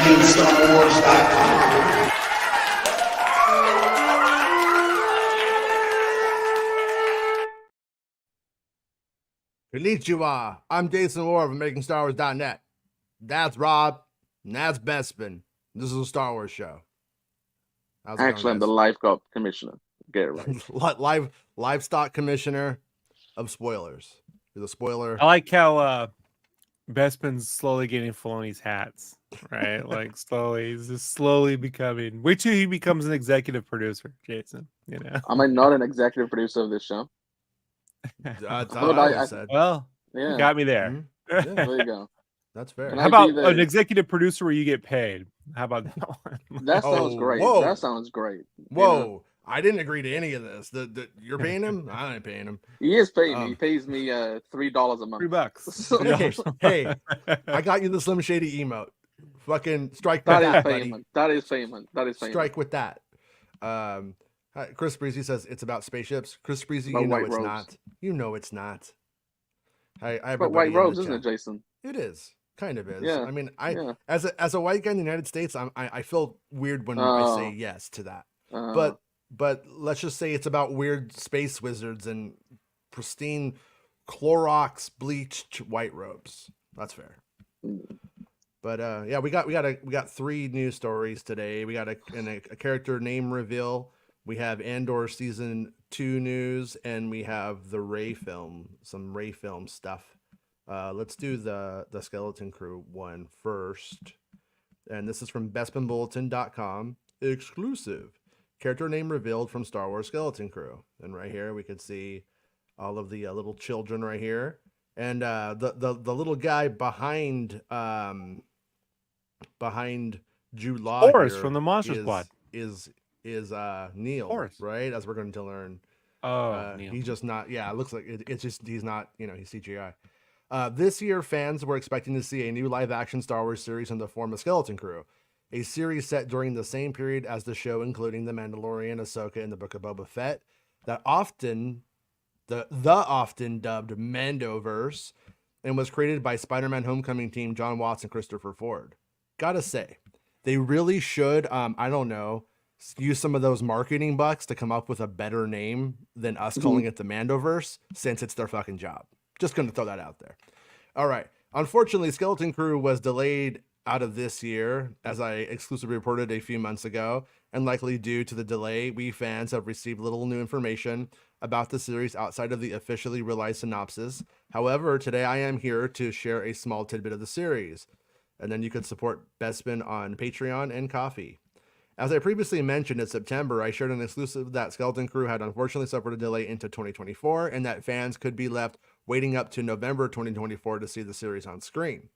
MakingStarWars.net. Konnichiwa, I'm Jason Moore of MakingStarWars.net. That's Rob, and that's Bespin. This is a Star Wars show. How's it Actually, I'm the going, lifeguard commissioner. Get it right. guys? Livestock commissioner of spoilers. You're the spoiler. I like how Bespin's slowly getting Filoni's hats, right? Like he's just slowly becoming. Wait till he becomes an executive producer, Jason. You know. Am I not an executive producer of this show? That's Well, what I always said. Well, Yeah, you got me there. Mhm. there Yeah, you go. that's fair. Can How I about be the- an executive producer where you get paid? How about that one? That sounds Oh, great. whoa. That sounds great. Whoa, I didn't agree to any of this. You're paying him? I ain't paying him. He is paying me. He pays me $3 a month. $3. Hey, I got you the Slim Shady emote. Fucking strike with That is that, buddy. payment. That is payment. That is payment. Strike with that. Chris Breezy says it's about spaceships. Chris Breezy, About you know white it's robes. not. You know it's not. But white robes, isn't it, Jason? It is. Kind of is. Yeah, I mean, yeah. as a white guy in the United States, I feel weird when I say yes to that. But let's just say it's about weird space wizards and pristine Clorox bleached white robes. That's fair. But yeah, we got 3 news stories today. We got a character name reveal. We have Andor season 2 news, and we have the some Rey film stuff. Let's do the Skeleton Crew one first. And this is from BespinBulletin.com. Exclusive. Character name revealed from Star Wars Skeleton Crew. And right here we can see all of the little children right here. And the little guy behind Jude Law Forrest here from the Monster Squad is Neel, Forrest. right? As we're going to learn. Neel. He's just not. Yeah, it looks like it's just he's not. He's CGI. This year, fans were expecting to see a new live-action Star Wars series in the form of Skeleton Crew, a series set during the same period as the show, including The Mandalorian, Ahsoka, and the Book of Boba Fett. That often, the often dubbed Mandoverse, and was created by Spider-Man Homecoming team John Watts and Christopher Ford. Gotta say, they really should. I don't know. Use some of those marketing bucks to come up with a better name than us calling it the Mandoverse, since it's their fucking job. Just going to throw that out there. All right. Unfortunately, Skeleton Crew was delayed out of this year, as I exclusively reported a few months ago, and likely due to the delay, we fans have received little new information about the series outside of the officially realized synopsis. However, today I am here to share a small tidbit of the series, and then you can support Bespin on Patreon and Coffee. As I previously mentioned, in September, I shared an exclusive that Skeleton Crew had unfortunately suffered a delay into 2024, and that fans could be left waiting up to November 2024 to see the series on screen.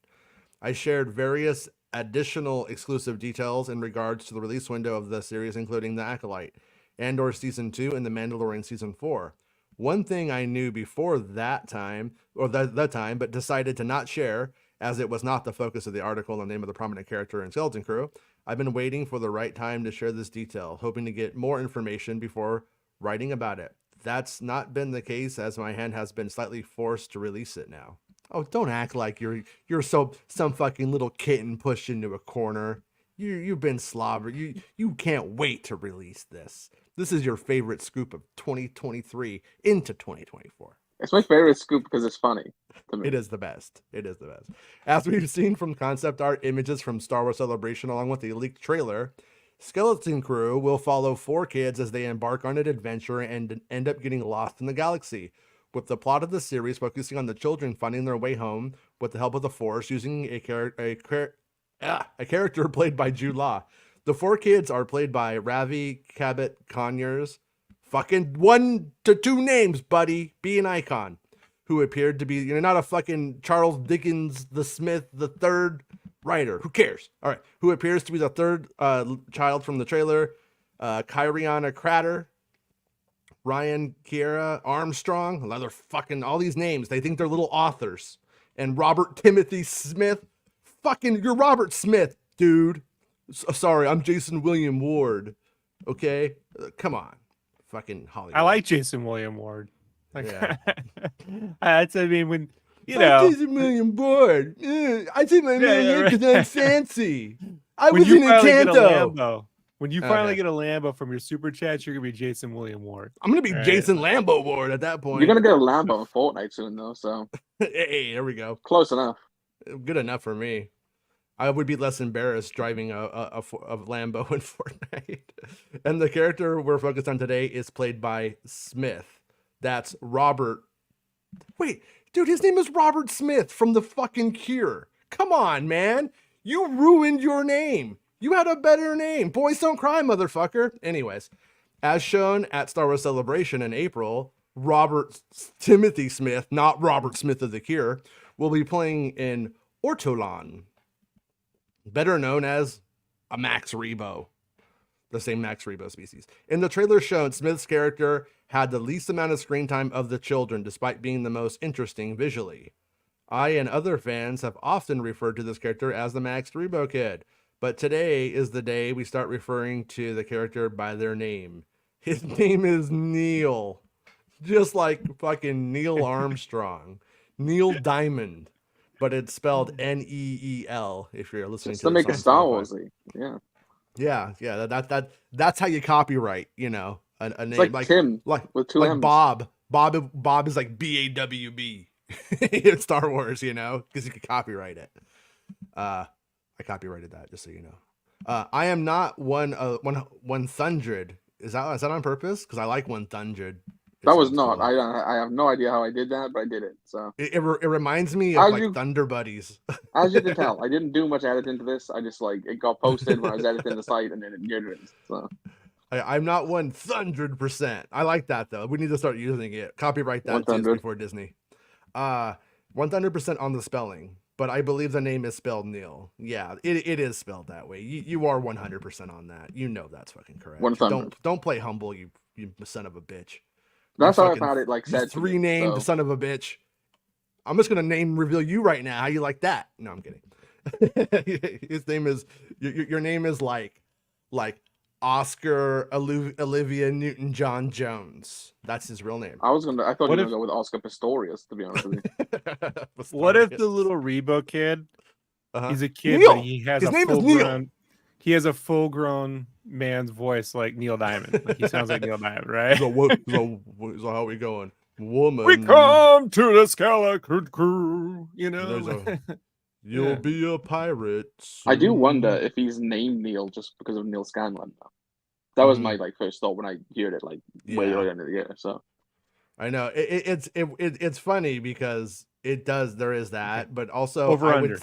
I shared various additional exclusive details in regards to the release window of the series, including The Acolyte, Andor Season 2, and The Mandalorian Season 4. One thing I knew before that time, but decided to not share, as it was not the focus of the article and the name of the prominent character in Skeleton Crew. I've been waiting for the right time to share this detail, hoping to get more information before writing about it. That's not been the case, as my hand has been slightly forced to release it now. Oh, don't act like you're some fucking little kitten pushed into a corner. You've been slobbered. You can't wait to release this. This is your favorite scoop of 2023 into 2024. It's my favorite scoop because it's funny to me. It is the best. It is the best. As we've seen from concept art images from Star Wars Celebration along with the leaked trailer, Skeleton Crew will follow 4 kids as they embark on an adventure and end up getting lost in the galaxy, with the plot of the series focusing on the children finding their way home with the help of the Force, using a character played by Jude Law. The 4 kids are played by Ravi Cabot Conyers. Fucking 1 to 2 names, buddy. Be an icon. Who appeared to be, not a fucking Charles Dickens the Smith, the 3rd writer. Who cares? All right. Who appears to be the 3rd child from the trailer. Kyriana Crater. Ryan Kiera Armstrong. Another fucking, all these names. They think they're little authors. And Robert Timothy Smith. Fucking, you're Robert Smith, dude. Sorry, I'm Jason William Ward. Okay? Come on. Fucking Hollywood. I like Jason William Ward. Like, Yeah. I mean, when you know, Jason William Ward. I say my name because I'm fancy. I was in Encanto. When you finally get a Lambo from your super chat, you're gonna be Jason William Ward. I'm gonna be Jason Lambo Ward at that point. You're gonna get a Lambo in Fortnite soon, though. So hey, there we go. Close enough. Good enough for me. I would be less embarrassed driving a Lambo in Fortnite. And the character we're focused on today is played by Smith. That's Robert. Wait, dude, his name is Robert Smith from the fucking Cure. Come on, man. You ruined your name. You had a better name. Boys don't cry, motherfucker. Anyways, as shown at Star Wars Celebration in April, Robert Timothy Smith, not Robert Smith of the Cure, will be playing in Ortolan, better known as a Max Rebo, the same Max Rebo species. In the trailer shown, Smith's character had the least amount of screen time of the children, despite being the most interesting visually. I and other fans have often referred to this character as the Max Rebo kid, but today is the day we start referring to the character by their name. His name is Neel, just like fucking Neil Armstrong, Neil Diamond. But it's spelled Neel if you're listening just to make a Star Warsy. Yeah. That's how you copyright, you know, a name like Tim, with two M's. Bob. Bob is like BAWB in Star Wars, you know, because you could copyright it. I copyrighted that, just so you know. I am not 100. Is that on purpose? Because I like 100. That was not. Cool. I have no idea how I did that, but I did it. So it reminds me of Thunder Buddies. As you can tell, I didn't do much editing to this. I just it got posted when I was editing the site, and then it did. So I'm not 100%. I like that though. We need to start using it. Copyright that before Disney. 100% on the spelling, but I believe the name is spelled Neel. Yeah, it is spelled that way. You are 100% on that. You know that's fucking correct. 100. Don't play humble, you son of a bitch. That's how I found it. Said three named son of a bitch. I'm just gonna name reveal you right now. How you like that? No, I'm kidding. His name is your name is like Oscar Olivia Newton-John Jones. That's his real name. I thought you were gonna go with Oscar Pistorius, to be honest with you. What if the little Rebo kid? He's a kid, Neil! But he has his name is Neel. He has a full-grown man's voice like Neil Diamond. Like he sounds like Neil Diamond, right? So how we going? Woman. We come to the skeleton crew. You know. You'll be a pirate. I do wonder if he's named Neil just because of Neil Scanlan. That was my first thought when I heard it way earlier in the year. So I know it's funny because there is that, but also over under.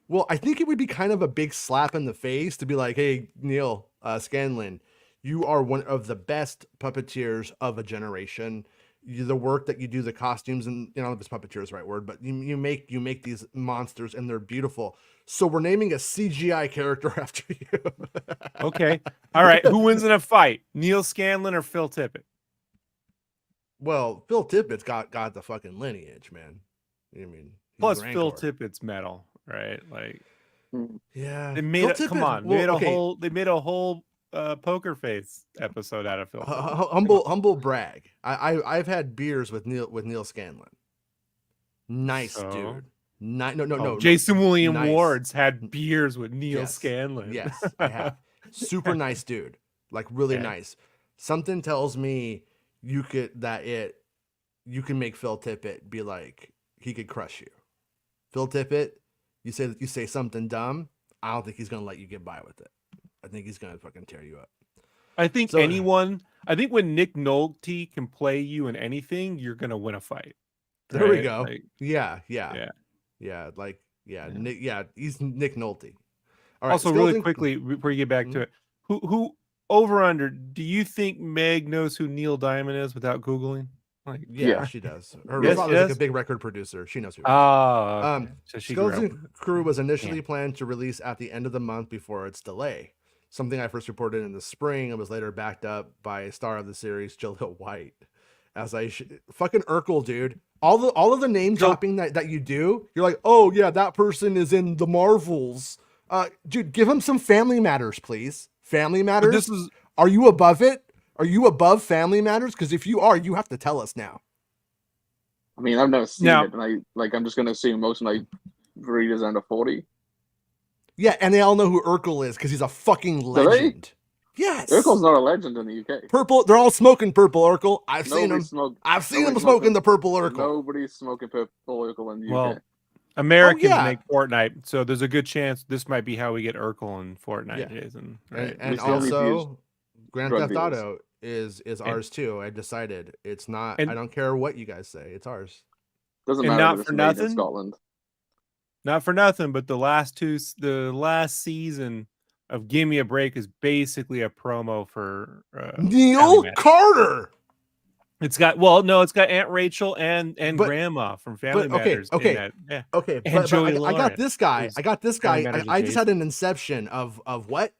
Well, I think it would be kind of a big slap in the face to be like, hey, Neil Scanlan, you are one of the best puppeteers of a generation. The work that you do, the costumes, and you know, if puppeteer is the right word, but you make these monsters and they're beautiful. So we're naming a CGI character after you. Okay. All right. Who wins in a fight? Neil Scanlan or Phil Tippett? Well, Phil Tippett's got the fucking lineage, man. I mean, plus Phil Tippett's metal. Right, yeah. They made They made a whole poker face episode out of Phil. Humble brag. I've had beers with Neil Scanlan. Nice dude. No. Jason William Ward's had beers with Neil Scanlan. Yes, I have. Super nice dude. Like really nice. Something tells me you can make Phil Tippett be like he could crush you. Phil Tippett. You say something dumb, I don't think he's gonna let you get by with it. I think he's gonna fucking tear you up. I think when Nick Nolte can play you in anything, you're gonna win a fight. Right? There we go. Yeah. He's Nick Nolte. All right. Also, really quickly before you get back to it, who over under? Do you think Meg knows who Neil Diamond is without Googling? She does. Her father's like a big record producer. She knows who. So Skeleton Crew was initially planned to release at the end of the month before its delay. Something I first reported in the spring and was later backed up by a star of the series, Jaleel White. Fucking Urkel, dude. All of the name dropping that you do, you're like, oh yeah, that person is in the Marvels. Dude, give him some Family Matters, please. Family Matters. Are you above it? Are you above Family Matters? Because if you are, you have to tell us now. I mean, I've never seen it, and I'm just going to assume most of my readers are under 40. Yeah, and they all know who Urkel is because he's a fucking they? legend. Yes. Urkel's not a legend in the UK. Purple. They're all smoking purple Urkel. I've seen Nobody them. smoked. I've seen them Nobody's smoking the purple Urkel. Nobody's smoking purple Urkel in the Well, UK. Americans yeah. make Fortnite, so there's a good chance this might be how we get Urkel in Fortnite, Yeah. Jason. Right? And We still need to also, Grand drug Theft dealers. Auto is ours too. I decided it's not. And- I don't care what you guys say. It's ours. Doesn't and matter not if it's for made in nothing, Scotland. Not for nothing, but the last season of Give Me a Break is basically a promo for Neil Family Matters. Carter. It's got Aunt Rachel and But- Grandma from Family but, okay, Matters. in okay. that. Yeah. Okay, And but Joey I got Lawrence this guy. is I got this Family guy. Matters I just had adjacent. an inception of what?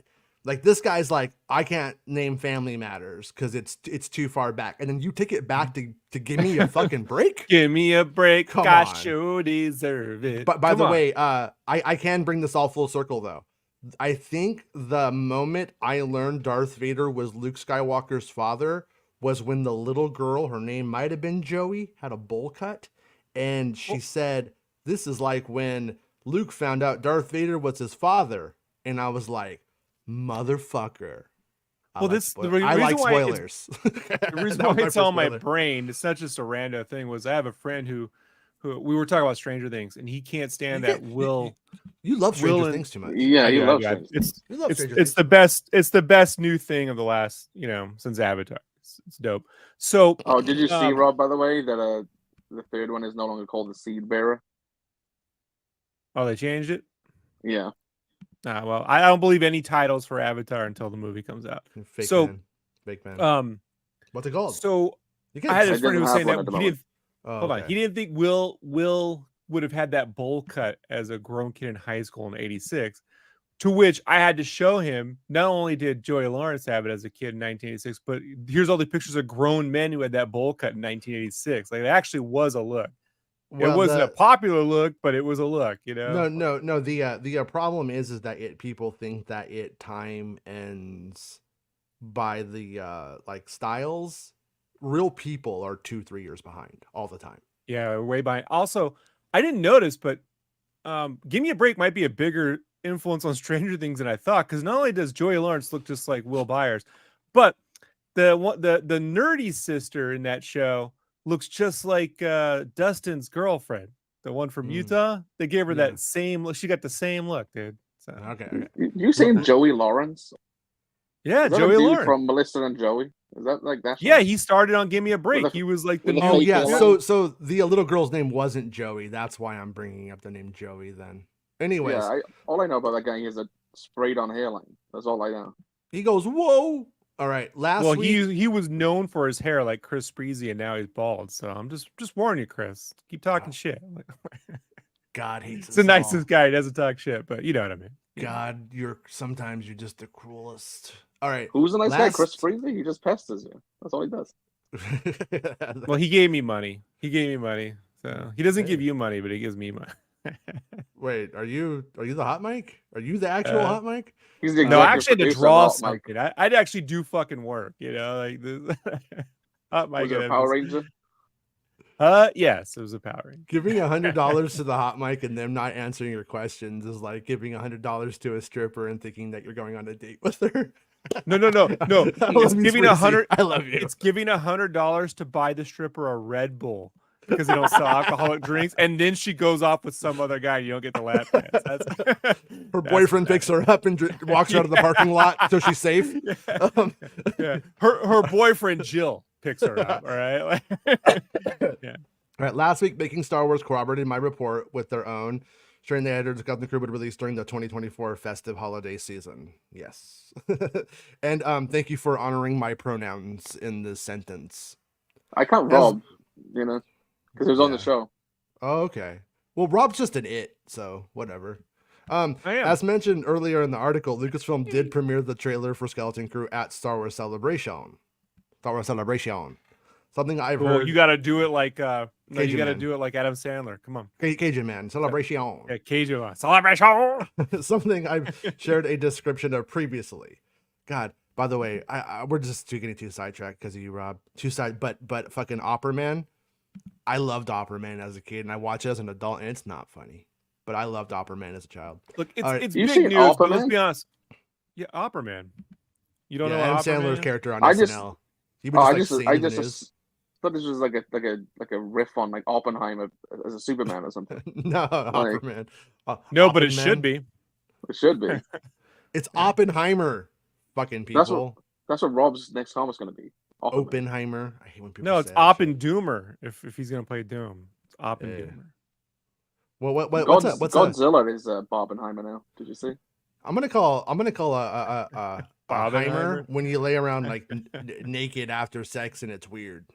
Like this guy's like, I can't name Family Matters because it's too far back. And then you take it back to give me a fucking break. Give me a break. Come Gosh, on. you deserve it. But by Come the on. way, I can bring this all full circle though. I think the moment I learned Darth Vader was Luke Skywalker's father was when the little girl, her name might have been Joey, had a bowl cut. And she said, this is like when Luke found out Darth Vader was his father. And I was like, motherfucker. Well, I the like reason why spoilers. The reason That was why my it's first on my spoiler. brain, it's not just a rando thing, was I have a friend who we were talking about Stranger Things, and he can't stand that Will. You love Stranger Will and- Things too much. Yeah, I you do, love I do. Stranger You love Stranger It's the best. It's the best new thing of the last, since Avatar. It's dope. So, Oh, did you see, um, Rob, by the way, that the third one is no longer called the Seed Bearer? oh, they changed it. Yeah. Well, I don't believe any titles for Avatar until the movie comes out. Fake So, man. Fake man. What's it called? So You I had I this friend who was didn't saying have that one he at the didn't. Oh, Hold on, okay. he didn't think Will would have had that bowl cut as a grown kid in high school in '86. To which I had to show him, not only did Joey Lawrence have it as a kid in 1986, but here's all the pictures of grown men who had that bowl cut in 1986. Like, it actually was a look. It wasn't a popular look, but it was a look, No. The problem is that people think that time ends by the like styles. Real people are 2-3 years behind all the time. Yeah, way behind. Also, I didn't notice, but Give Me a Break might be a bigger influence on Stranger Things than I thought, because not only does Joey Lawrence look just like Will Byers, but the nerdy sister in that show looks just like Dustin's girlfriend, the one from Utah. They gave her that same look. She got the same look, dude. So. Okay. You saying Joey Lawrence? Yeah, Is that Joey a dude Lawrence from Melissa and Joey? Is that like that show? Yeah, he started on Give Me a Break. With a- He was like the with a new. Oh fake yeah. hairline? So the little girl's name wasn't Joey. That's why I'm bringing up the name Joey then. Anyways, Yeah, all I know about that guy is a sprayed on hairline. That's all I know. he goes, whoa. All right. Last Well, week. he was known for his hair like Chris Breezy, and now he's bald. So I'm just warning you, Chris. Keep talking shit. God hates It's the us nicest all. guy. He doesn't talk shit, but you know what I mean. God, sometimes you're just the cruelest. All right. Who's the nice guy? Last- Chris Breezy? He just pesters you. That's all he does. Well, he gave me money. So he doesn't Hey. give you money, but he gives me money. Wait, are you the hot mic? Are you the actual hot mic? He's the No, I executive actually had to producer of draw Hot Mike. something. I'd actually do fucking work, like this. Hot mic Was it a had Power this- Ranger? Yes, it was a Power Ranger. Giving $100 to the hot mic and them not answering your questions is like giving $100 to a stripper and thinking that you're going on a date with her. No. I It's love you, giving Sweetie. $100. I love you. It's giving $100 to buy the stripper a Red Bull because they don't sell alcoholic drinks, and then she goes off with some other guy. And you don't get the lap dance. Her boyfriend picks her up and walks her out of the parking lot so she's safe. Um, Yeah. Her boyfriend Jill picks her up. All right. Yeah. All right, last week, Making Star Wars corroborated my report with their own, sharing the editor discussed the crew would release during the 2024 festive holiday season. Yes. And thank you for honoring my pronouns in this sentence. I can't Rob, because it was on the Yeah. show. Oh, okay. Well, Rob's just an it, so whatever. I am. As mentioned earlier in the article, Lucasfilm did premiere the trailer for Skeleton Crew at Star Wars Celebration. Something I've Well, heard. you got to do it like you Cajun got to Man. do it like Adam Sandler. Come on. Cajun Man, Celebration. Yeah, Cajun celebration. Something I've shared a description of previously. God, by the way, we're just getting too sidetracked because of you, Rob. But fucking Opera Man. I loved Opera Man as a kid, and I watch it as an adult, and it's not funny. but I loved Opera Man as a child. Look, All right. it's You big seen news, but Opera let's Man? be honest. Yeah, Opera Man. You don't know Yeah, what Adam Opera Man Sandler's is? character on I SNL. just- He would just I like just sing I the just news. thought this was like a riff on like Oppenheimer as a Superman or something. No, Opera Man. No, but it Oppenman. should be. It should be. It's Oppenheimer. Fucking That's what people. that's what Rob's next comic's gonna be. Oppenman. Oppenheimer. I hate when people No, say it's that shit. Oppendoomer. If he's gonna play Doom, it's Oppendoomer. Well, what's a Godzilla is Barbenheimer now. Did you see? I'm gonna call a Barbenheimer? Heimer when you lay around like naked after sex and it's weird.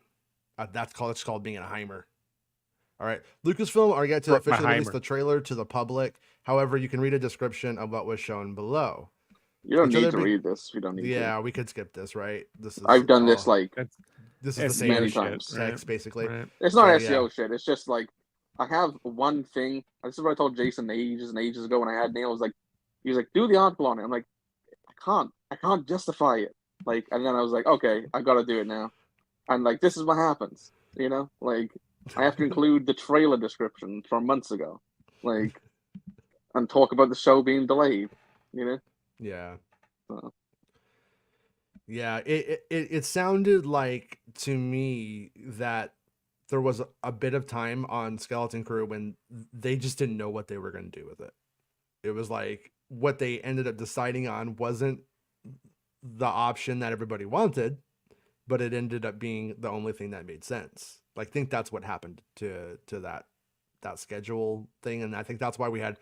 It's called being a Heimer. All right, Lucasfilm are yet to Broke my officially release Heimer. the trailer to the public. However, you can read a description of what was shown below. You don't The need trailer to read this. You don't need to. Yeah, we could skip this, right? This is I've done this like this is the SEO same many shit, times. text basically. Right. It's not So, SEO shit. It's just like I have one thing. This is what I told Jason ages and ages ago when I had Neel. He was like, do the article on it. I'm like, I can't justify it. Like, and then I was like, okay, I got to do it now. And like, this is what happens. You know, like I have to include the trailer description from months ago, like, and talk about the show being delayed. You know. Yeah. So. Yeah, it sounded like to me that there was a bit of time on Skeleton Crew when they just didn't know what they were going to do with it. It was like what they ended up deciding on wasn't the option that everybody wanted, but it ended up being the only thing that made sense. Like, I think that's what happened to that schedule thing, and I think that's why we had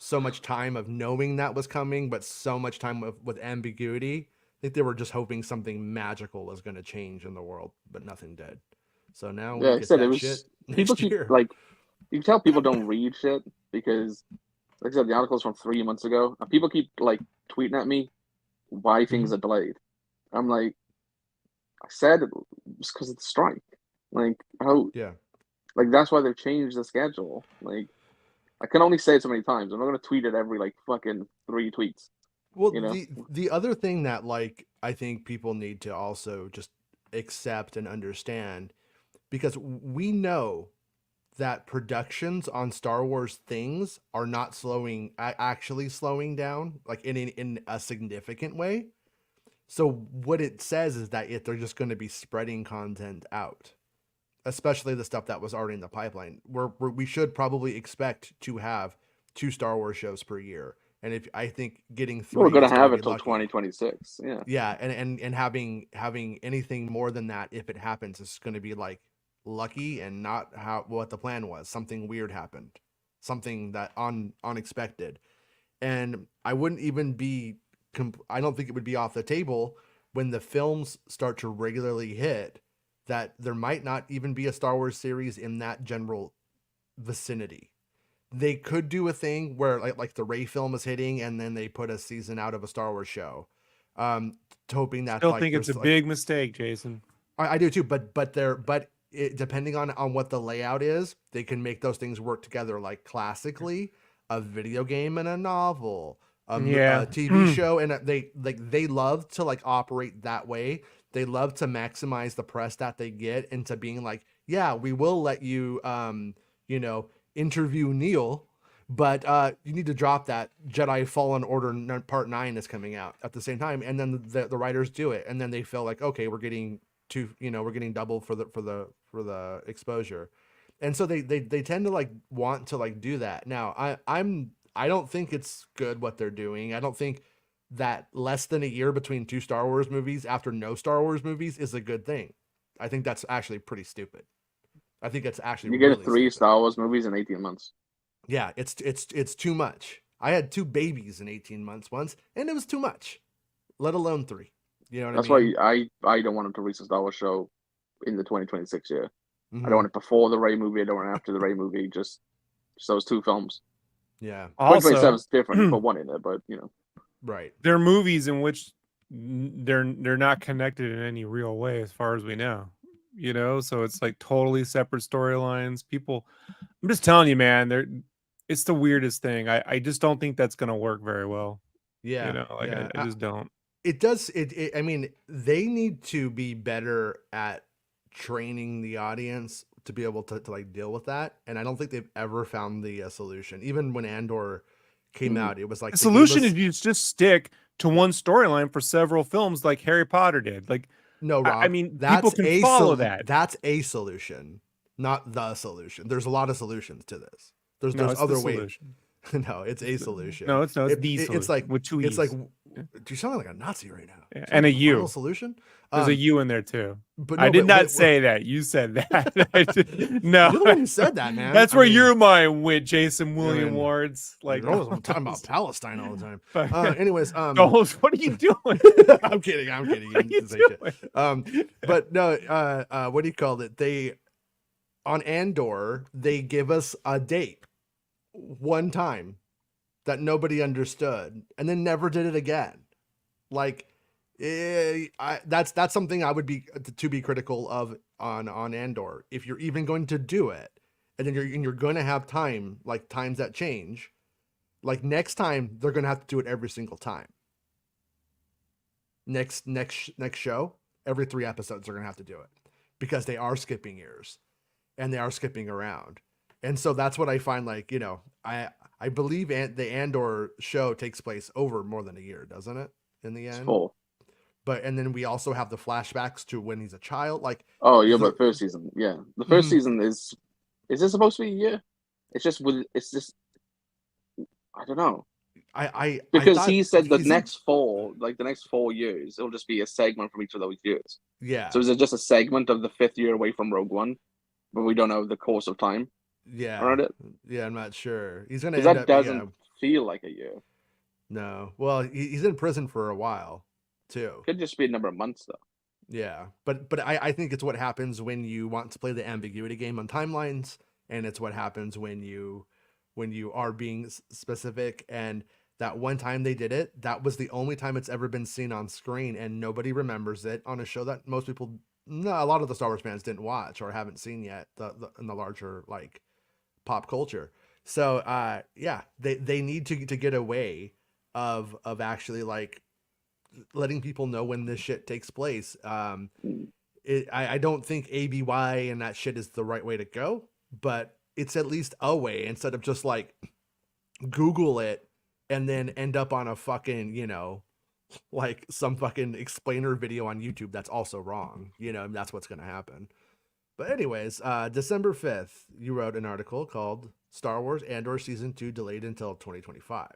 so much time of knowing that was coming, but so much time with ambiguity. I think they were just hoping something magical was going to change in the world, but nothing did. So now Yeah, we get that shit people next keep year. like you can tell people don't read shit because, like I said, the article's from 3 months ago, and people keep like tweeting at me why things are delayed. I'm like, I said it's because of the strike. Like how? Yeah. Like that's why they've changed the schedule. Like I can only say it so many times. I'm not gonna tweet it every like fucking 3 tweets. Well, You know? the other thing that like I think people need to also just accept and understand, because we know that productions on Star Wars things are not actually slowing down, like in a significant way. So what it says is that they're just going to be spreading content out, especially the stuff that was already in the pipeline. We should probably expect to have 2 Star Wars shows per year. And if I think getting 3, we're gonna is have be it till lucky. 2026. Yeah. Yeah, and having anything more than that, if it happens, is going to be like lucky and not what the plan was. Something weird happened, something that unexpected, and I wouldn't even be. I don't think it would be off the table when the films start to regularly hit that there might not even be a Star Wars series in that general vicinity. They could do a thing where like the Rey film is hitting and then they put a season out of a Star Wars show. Hoping that Still think it's a big mistake, Jason. I do too, but depending on what the layout is, they can make those things work together. Like classically, a video game and a novel, a TV show, and they love to like operate that way. They love to maximize the press that they get into being like, yeah, we will let you, interview Neel, but you need to drop that. Jedi Fallen Order Part 9 is coming out at the same time, and then the writers do it, and then they feel like, okay, we're getting double for the exposure, and so they tend to like want to like do that. Now I don't think it's good what they're doing. I don't think that less than a year between 2 Star Wars movies after no Star Wars movies is a good thing. I think that's actually pretty stupid. I think it's actually you get really 3 stupid. Star Wars movies in 18 months. Yeah, it's too much. I had 2 babies in 18 months once, and it was too much. Let alone 3. You know what That's I mean? why I don't want them to release a Star Wars show in the 2026 year. Mm-hmm. I don't want it before the Rey movie. I don't want it after the Rey movie. Just those 2 films. Yeah. 2027 is different. You put one in there, but right. They're movies in which they're not connected in any real way, as far as we know. So it's like totally separate storylines. I'm just telling you, man, it's the weirdest thing. I just don't think that's gonna work very well. Yeah. I just don't. It does. I mean, they need to be better at training the audience to be able to like deal with that, and I don't think they've ever found the solution. Even when Andor came out, it was like The they gave solution us- is you just stick to one storyline for several films, like Harry Potter did. Like, no, Rob. I mean, people can follow that. That's a solution, not the solution. There's a lot of solutions to this. There's it's other the ways. solution. No, it's a solution. No, it's the It's solution. like with two it's E's. like you sound like a Nazi right now. Yeah, Sound and like a the U. final solution. There's a U in there too. But I did not wait, say that. You said that. No, you're the one who said that, man. That's I where mean, your mind went, Jason William man, Ward's. Like, you're always talking about Palestine all the time. But- Anyways, Goals, what are you doing? I'm kidding. I'm kidding. What are you didn't say shit. doing? But no, what do you call it? They on Andor, they give us a date one time that nobody understood, and then never did it again. Like, that's something I would be to be critical of on Andor. If you're even going to do it, and then you're going to have times that change. Like next time, they're going to have to do it every single time. Next show, every 3 episodes, they're going to have to do it because they are skipping years and they are skipping around. And so that's what I find, like, you know, I believe the Andor show takes place over more than a year, doesn't it? In the end, full. But and then we also have the flashbacks to when he's a child. Like, Oh, yeah, but first season, yeah, the first season is this supposed to be a year? It's just I don't know. Because he said the next 4 years, it'll just be a segment from each of those years. Yeah. So is it just a segment of the 5th year away from Rogue One, but we don't know the course of time Yeah. around it? Yeah, I'm not sure. He's gonna. Because End that up, doesn't feel like a year. No. Well, he's in prison for a while too. Could just be a number of months though. Yeah, but I think it's what happens when you want to play the ambiguity game on timelines, and it's what happens when you are being specific. And that one time they did it, that was the only time it's ever been seen on screen, and nobody remembers it on a show that most people, a lot of the Star Wars fans didn't watch or haven't seen yet in the larger like pop culture. So yeah, they need to get away of actually like letting people know when this shit takes place. I don't think ABY and that shit is the right way to go, but it's at least a way, instead of just like Google it and then end up on a fucking, you know, like some fucking explainer video on YouTube that's also wrong. You know, that's what's going to happen. But anyways, December 5th, you wrote an article called Star Wars Andor Season 2 delayed until 2025.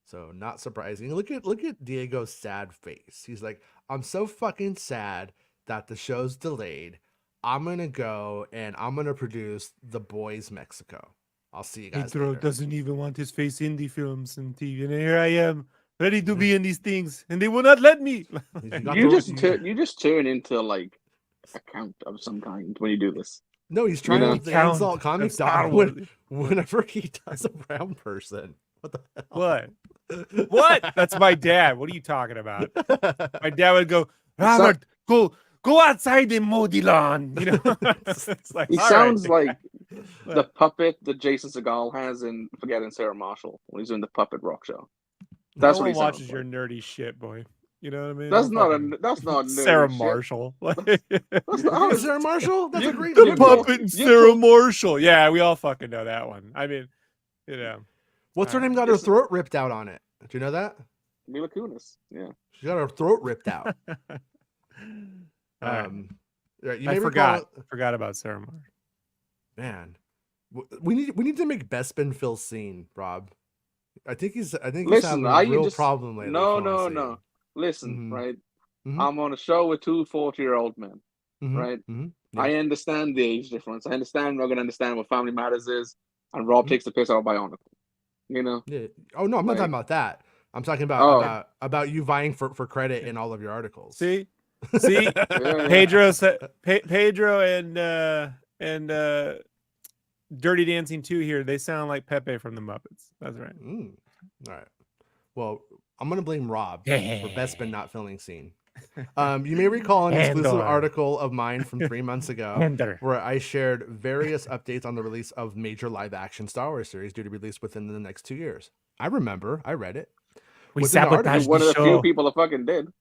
So not surprising. Look at Diego's sad face. He's like, I'm so fucking sad that the show's delayed. I'm gonna go and I'm gonna produce The Boys Mexico. I'll see you guys Pedro later. doesn't even want his face in the films and TV, and here I am, ready to be in these things, and they will not let me. You just turn into like a count of some kind when you do this. No, he's trying know? to insult comics Star whenever he does a brown person. What the hell? What? What? That's my dad. What are you talking about? My dad would go, Robert, go outside and mow the lawn. You know, it's like, He all sounds right. like the puppet that Jason Segel has in Forgetting Sarah Marshall when he's doing the puppet rock show. That's no what he one sounds watches like. your nerdy shit, boy. You know what I mean? That's not Sarah nerdy shit. Marshall. That's not how Oh, Sarah Marshall? That's a great The movie. puppet and You Sarah told- Marshall. Yeah, we all fucking know that one. I mean, you know. What's her Alright. name? Got her throat ripped out on it. Do you know that? Mila Kunis. Yeah. She got her throat ripped out. All right. You I may forgot. recall, Forgot about Sarah Marshall. man. We need to make Bespin feel seen, Rob. I think he's Listen, having I a real just- problem lately. No, feeling no, seen. no. Listen, Mhm. right? Mhm. I'm on a show with 2 40-year-old men, Mhm. right? Mhm. Yeah. I understand the age difference. I understand I'm not going to understand what Family Matters is, and Rob Mhm. takes the piss out of Bionicle. You know? Yeah. Oh no, I'm not Like- talking about that. I'm talking Oh. about you vying for credit in all of your articles. See, Yeah, yeah. Pedro and Dirty Dancing 2 here. They sound like Pepe from the Muppets. That's right. All right. Well, I'm gonna blame Rob for Bespin not feeling seen. You may recall an exclusive Andor. article of mine from 3 months ago Andor. where I shared various updates on the release of major live-action Star Wars series due to release within the next 2 years. I remember. I read it. We Within the article, sabotaged One of the the few show. people that fucking did.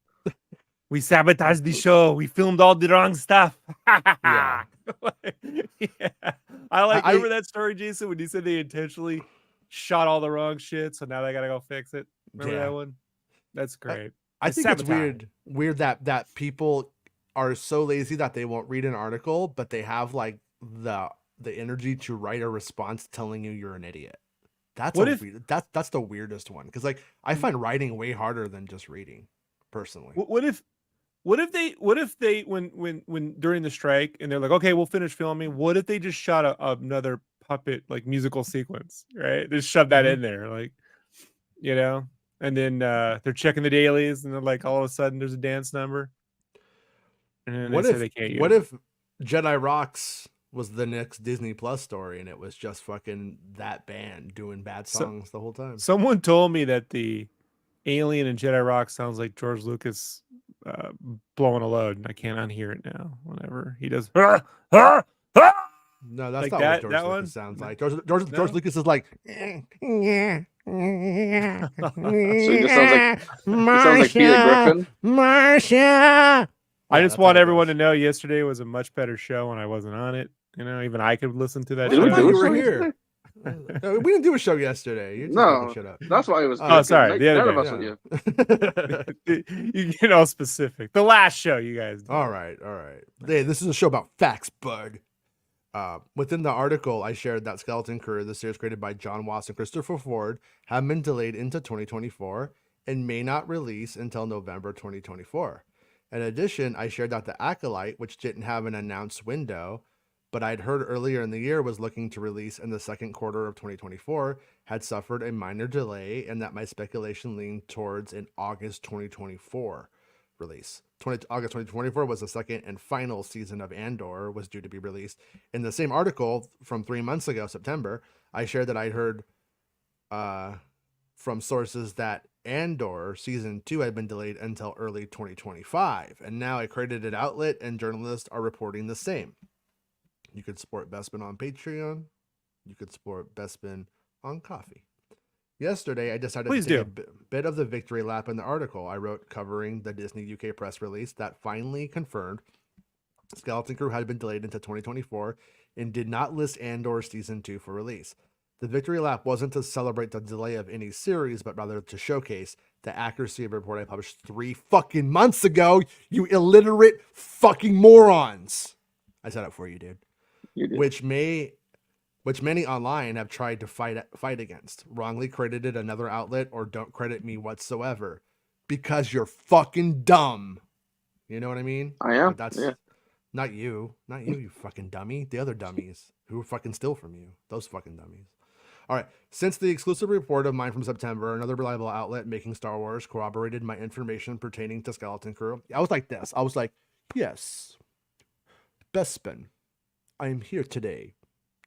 We sabotaged the show. We filmed all the wrong stuff. Yeah. Yeah. I like. I- Remember that story, Jason, when you said they intentionally shot all the wrong shit, so now they gotta go fix it. Remember Yeah. that one? That's great. I It's think it's sabotage. weird that people are so lazy that they won't read an article, but they have like the energy to write a response telling you you're an idiot. That's What if that's the weirdest one, because like I find writing way harder than just reading, personally. what if when during the strike and they're like, okay, we'll finish filming. What if they just shot another puppet like musical sequence, right? Just shove that Mhm. in there, like, you know, and then they're checking the dailies and they're like, all of a sudden there's a dance number, and then they say they can't What use it. if Jedi Rocks was the next Disney Plus story and it was just fucking that band doing bad So songs the whole time? someone told me that the Alien and Jedi Rock sounds like George Lucas blowing a load, and I can't unhear it now. Whenever he does, No, that's like not what that. George That Lucas one. sounds No? like. George Lucas is like, So he sounds like Peter Griffin. Marcia. I Yeah, just that's how want it everyone goes. to know yesterday was a much better show when I wasn't on it. You know, even I could listen to that Well, Did I we thought do show. a you were show here. yesterday? We didn't do a show yesterday. You're just making No, shit up. that's why it was good. Oh, 'cause sorry, the other none of day. us were here. You get all specific. The last show you guys did. All right. Hey, this is a show about facts, bud. Within the article, I shared that Skeleton Crew, the series created by John Watts and Christopher Ford, have been delayed into 2024 and may not release until November 2024. In addition, I shared that The Acolyte, which didn't have an announced window, but I'd heard earlier in the year was looking to release in the second quarter of 2024, had suffered a minor delay, and that my speculation leaned towards an August 2024 release. August 2024 was the second and final season of Andor was due to be released. In the same article from 3 months ago, September, I shared that I heard from sources that Andor season 2 had been delayed until early 2025, and now a credited outlet and journalists are reporting the same. You could support Bespin on Patreon. You could support Bespin on Coffee. Yesterday, I decided Please to take do. a bit of the victory lap in the article I wrote covering the Disney UK press release that finally confirmed Skeleton Crew had been delayed into 2024 and did not list Andor Season 2 for release. The victory lap wasn't to celebrate the delay of any series, but rather to showcase the accuracy of a report I published 3 fucking months ago, you illiterate fucking morons. I said it for you, dude. You did. Which many online have tried to fight against, wrongly credited another outlet, or don't credit me whatsoever because you're fucking dumb. You know what I mean? I am. But that's Yeah. not you, you fucking dummy. The other dummies who fucking steal from you, those fucking dummies. All right. Since the exclusive report of mine from September, another reliable outlet, Making Star Wars, corroborated my information pertaining to Skeleton Crew. I was like this. I was like, yes, Bespin, I am here today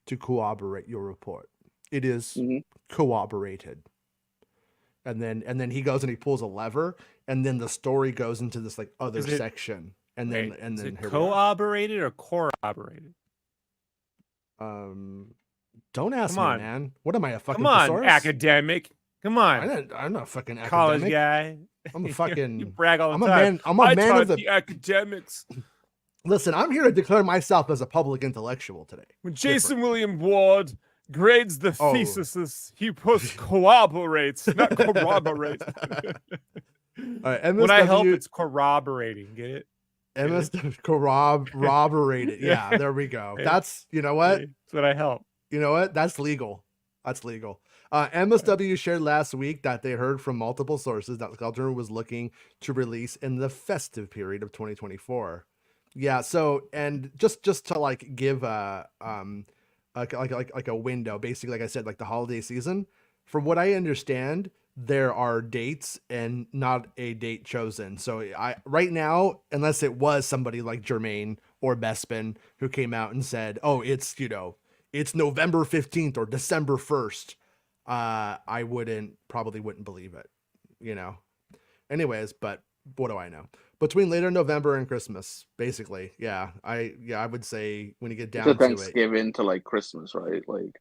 to corroborate your report. It is corroborated. And then he goes and he pulls a lever, and then the story goes into this like other section. And then is it here corroborated or corroborated? Don't ask me, man. What am I, a fucking Come on, thesaurus? academic. Come on. I'm not a fucking college academic. guy. I'm a fucking. You brag all the I'm time. a man. I'm a man of the academics. Listen, I'm here to declare myself as a public intellectual today. When Jason William Ward grades the theses, he puts corroborates, not corroborates. All right, MSW, when I help, it's corroborating. Get it? MSW corroborated. Yeah, there we go. That's, you know what? That's what I help. You know what? That's legal. That's legal. MSW shared last week that they heard from multiple sources that Skeleton was looking to release in the festive period of 2024. Yeah. So, and just to like give like a window, basically, like I said, like the holiday season. From what I understand, there are dates and not a date chosen. So right now, unless it was somebody like Jermaine or Bespin who came out and said, "Oh, it's it's November 15th or December 1st," I probably wouldn't believe it, Anyways, but what do I know? Between later November and Christmas, basically, yeah. I would say when you get down to Thanksgiving to like Christmas, right? Like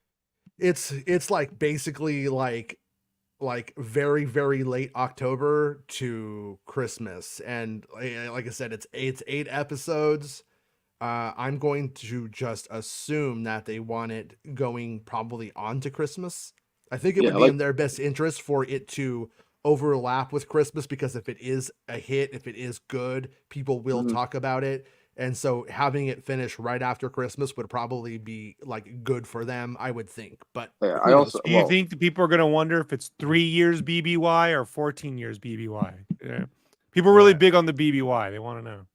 it's like basically like very, very late October to Christmas. And like I said, it's 8 episodes. I'm going to just assume that they want it going probably on to Christmas. I think it Yeah, would be in their best interest for it to overlap with Christmas, because if it is a hit, if it is good, people will Mhm. talk about it. And so having it finish right after Christmas would probably be like good for them, I would think. But yeah. I who knows? also Do you think that people are going to wonder if it's 3 years BBY or 14 years BBY? Yeah. People are really Yeah. big on the BBY. They want to know.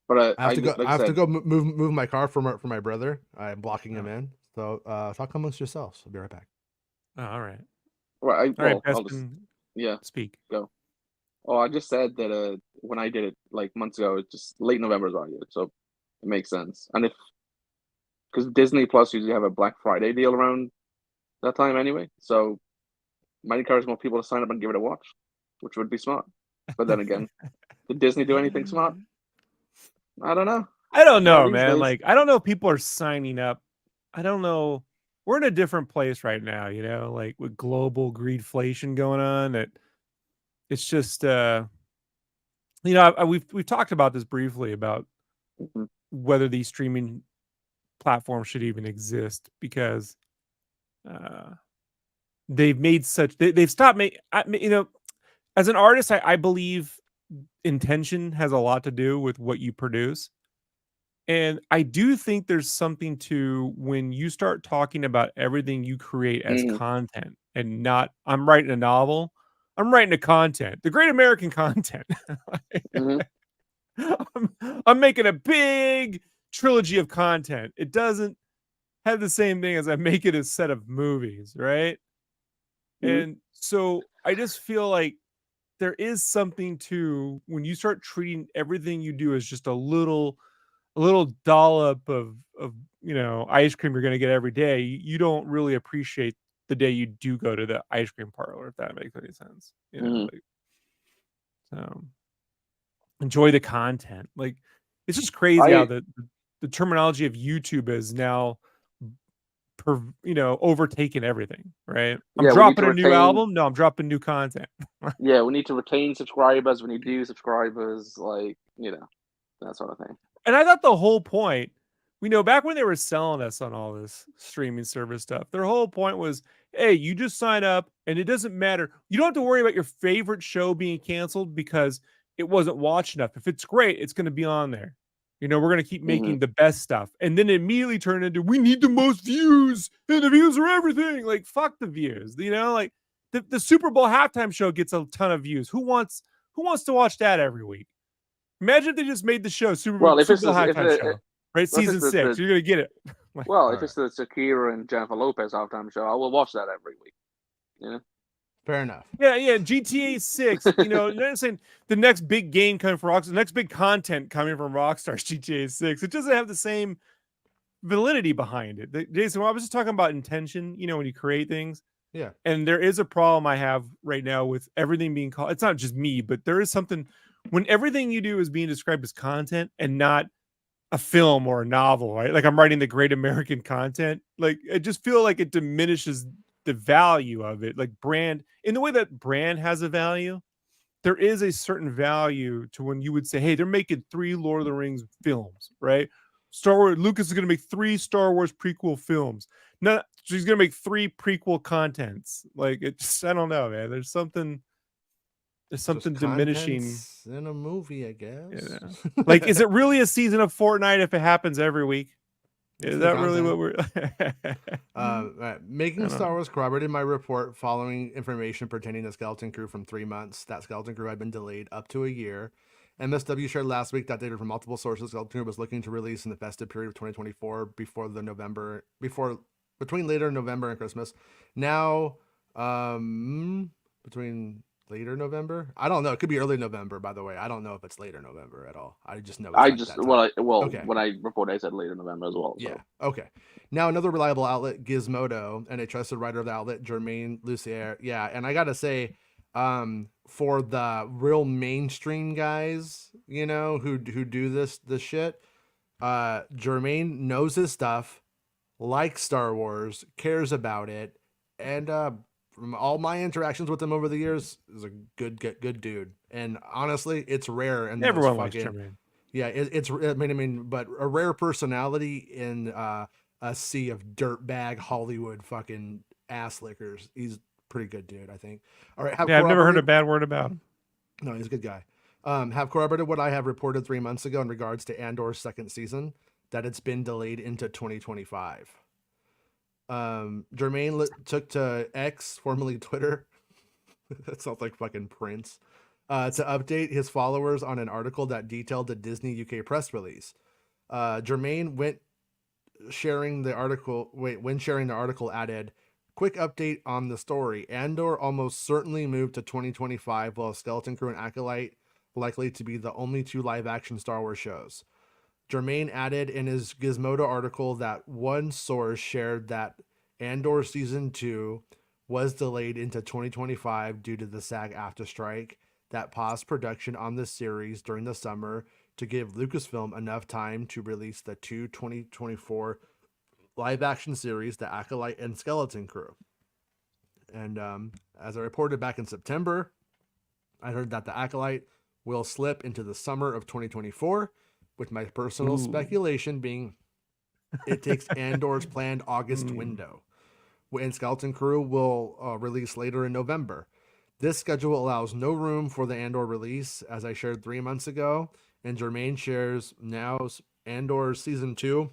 but I have to go. like I I have to said, go move my car for my brother. I'm blocking him Oh, in. So talk amongst yourselves. I'll be right back. all right. well, All right, I'll just Bespin, yeah speak. go. Oh, I just said that when I did it like months ago, it's just late November is on you, so it makes sense. And if because Disney Plus usually have a Black Friday deal around that time anyway, so might encourage more people to sign up and give it a watch, which would be smart. But then again, did Disney do anything smart? I don't know. I don't Not know, these man. days. Like, I don't know if people are signing up. I don't know. We're in a different place right now, like with global greedflation going on. That it's just, we've talked about this briefly about Mhm. whether these streaming platforms should even exist, because uh, they've made such they've stopped making. As an artist, I believe intention has a lot to do with what you produce. And I do think there's something to when you start talking about everything you create as Mhm. content and not, I'm writing a novel, I'm writing a content, the great American content. Mhm. I'm, I'm making a big trilogy of content. It doesn't have the same thing as I make it a set of movies, right? Mhm. And so I just feel like there is something to when you start treating everything you do as just a little dollop of ice cream you're going to get every day. You don't really appreciate the day you do go to the ice cream parlor, if that makes any sense. Mhm. Like, so enjoy the content. Like, it's just crazy how I the terminology of YouTube is now overtaken everything, right? I'm yeah, we need dropping to a new retain. album. No, I'm dropping new content. Yeah, we need to retain subscribers. We need new subscribers, like that sort of thing. And I thought the whole point, back when they were selling us on all this streaming service stuff, their whole point was, hey, you just sign up and it doesn't matter. You don't have to worry about your favorite show being canceled because it wasn't watched enough. If it's great, it's going to be on there. We're going to keep Hmm. making the best stuff. And then it immediately turned into, we need the most views and the views are everything. Like, fuck the views, like the Super Bowl halftime show gets a ton of views. Who wants to watch that every week? Imagine if they just made the show Well, Super Bowl halftime if show, right? well, if it's Season 6. You're gonna get it. Like, if All right. it's the Shakira and Jennifer Lopez halftime show, I will watch that every week. You Fair enough. yeah. GTA 6. know. You're not saying the next big game coming from Rockstar, the next big content coming from Rockstar's GTA 6. It doesn't have the same validity behind it. Jason, I was just talking about intention. When you create things, Yeah. and there is a problem I have right now with everything being called. It's not just me, but there is something when everything you do is being described as content and not a film or a novel, right? Like I'm writing the great American content. Like I just feel like it diminishes the value of it. Like brand, in the way that brand has a value, there is a certain value to when you would say, hey, they're making 3 Lord of the Rings films, right? Star Wars, Lucas is going to make 3 Star Wars prequel films. No, she's going to make 3 prequel contents. Like it's, I don't know, man. There's Just something diminishing. contents in a movie, I guess. Like, is it really a season of Fortnite if it happens every week? It's Is new that really content. what we're? Right. I Making don't Star know. Wars corroborated my report following information pertaining to Skeleton Crew from 3 months. That Skeleton Crew had been delayed up to a year. MSW shared last week that data from multiple sources. Skeleton Crew was looking to release in the festive period of 2024 between later November and Christmas. Now, between later November, I don't know. It could be early November. By the way, I don't know if it's later November at all. I just know it's I like just that time. Okay. when I reported, I said later November as well. Yeah. So Okay. Now another reliable outlet, Gizmodo, and a trusted writer of the outlet, Jermaine Lucier. Yeah, and I gotta say, for the real mainstream guys, who do this shit, Jermaine knows his stuff, likes Star Wars, cares about it, and from all my interactions with him over the years, is a good dude. And honestly, it's rare in this Everyone likes fucking Jermaine. Yeah, it's but a rare personality in a sea of dirtbag Hollywood fucking ass lickers. He's pretty good dude, I think. All right, have Yeah, I've never heard a corroborated. bad word about him. No, he's a good guy. Have corroborated what I have reported 3 months ago in regards to Andor's second season, that it's been delayed into 2025. Jermaine took to X, formerly Twitter. That sounds like fucking Prince. To update his followers on an article that detailed the Disney UK press release. Jermaine when sharing the article added, quick update on the story. Andor almost certainly moved to 2025, while Skeleton Crew and Acolyte likely to be the only two live action Star Wars shows. Jermaine added in his Gizmodo article that one source shared that Andor Season 2 was delayed into 2025 due to the SAG-AFTRA strike that paused production on the series during the summer to give Lucasfilm enough time to release the 2024 live-action series, The Acolyte and Skeleton Crew. And as I reported back in September, I heard that The Acolyte will slip into the summer of 2024, with my personal speculation being it takes Andor's planned August window, and Skeleton Crew will release later in November. This schedule allows no room for the Andor release, as I shared 3 months ago, and Jermaine shares now Andor Season 2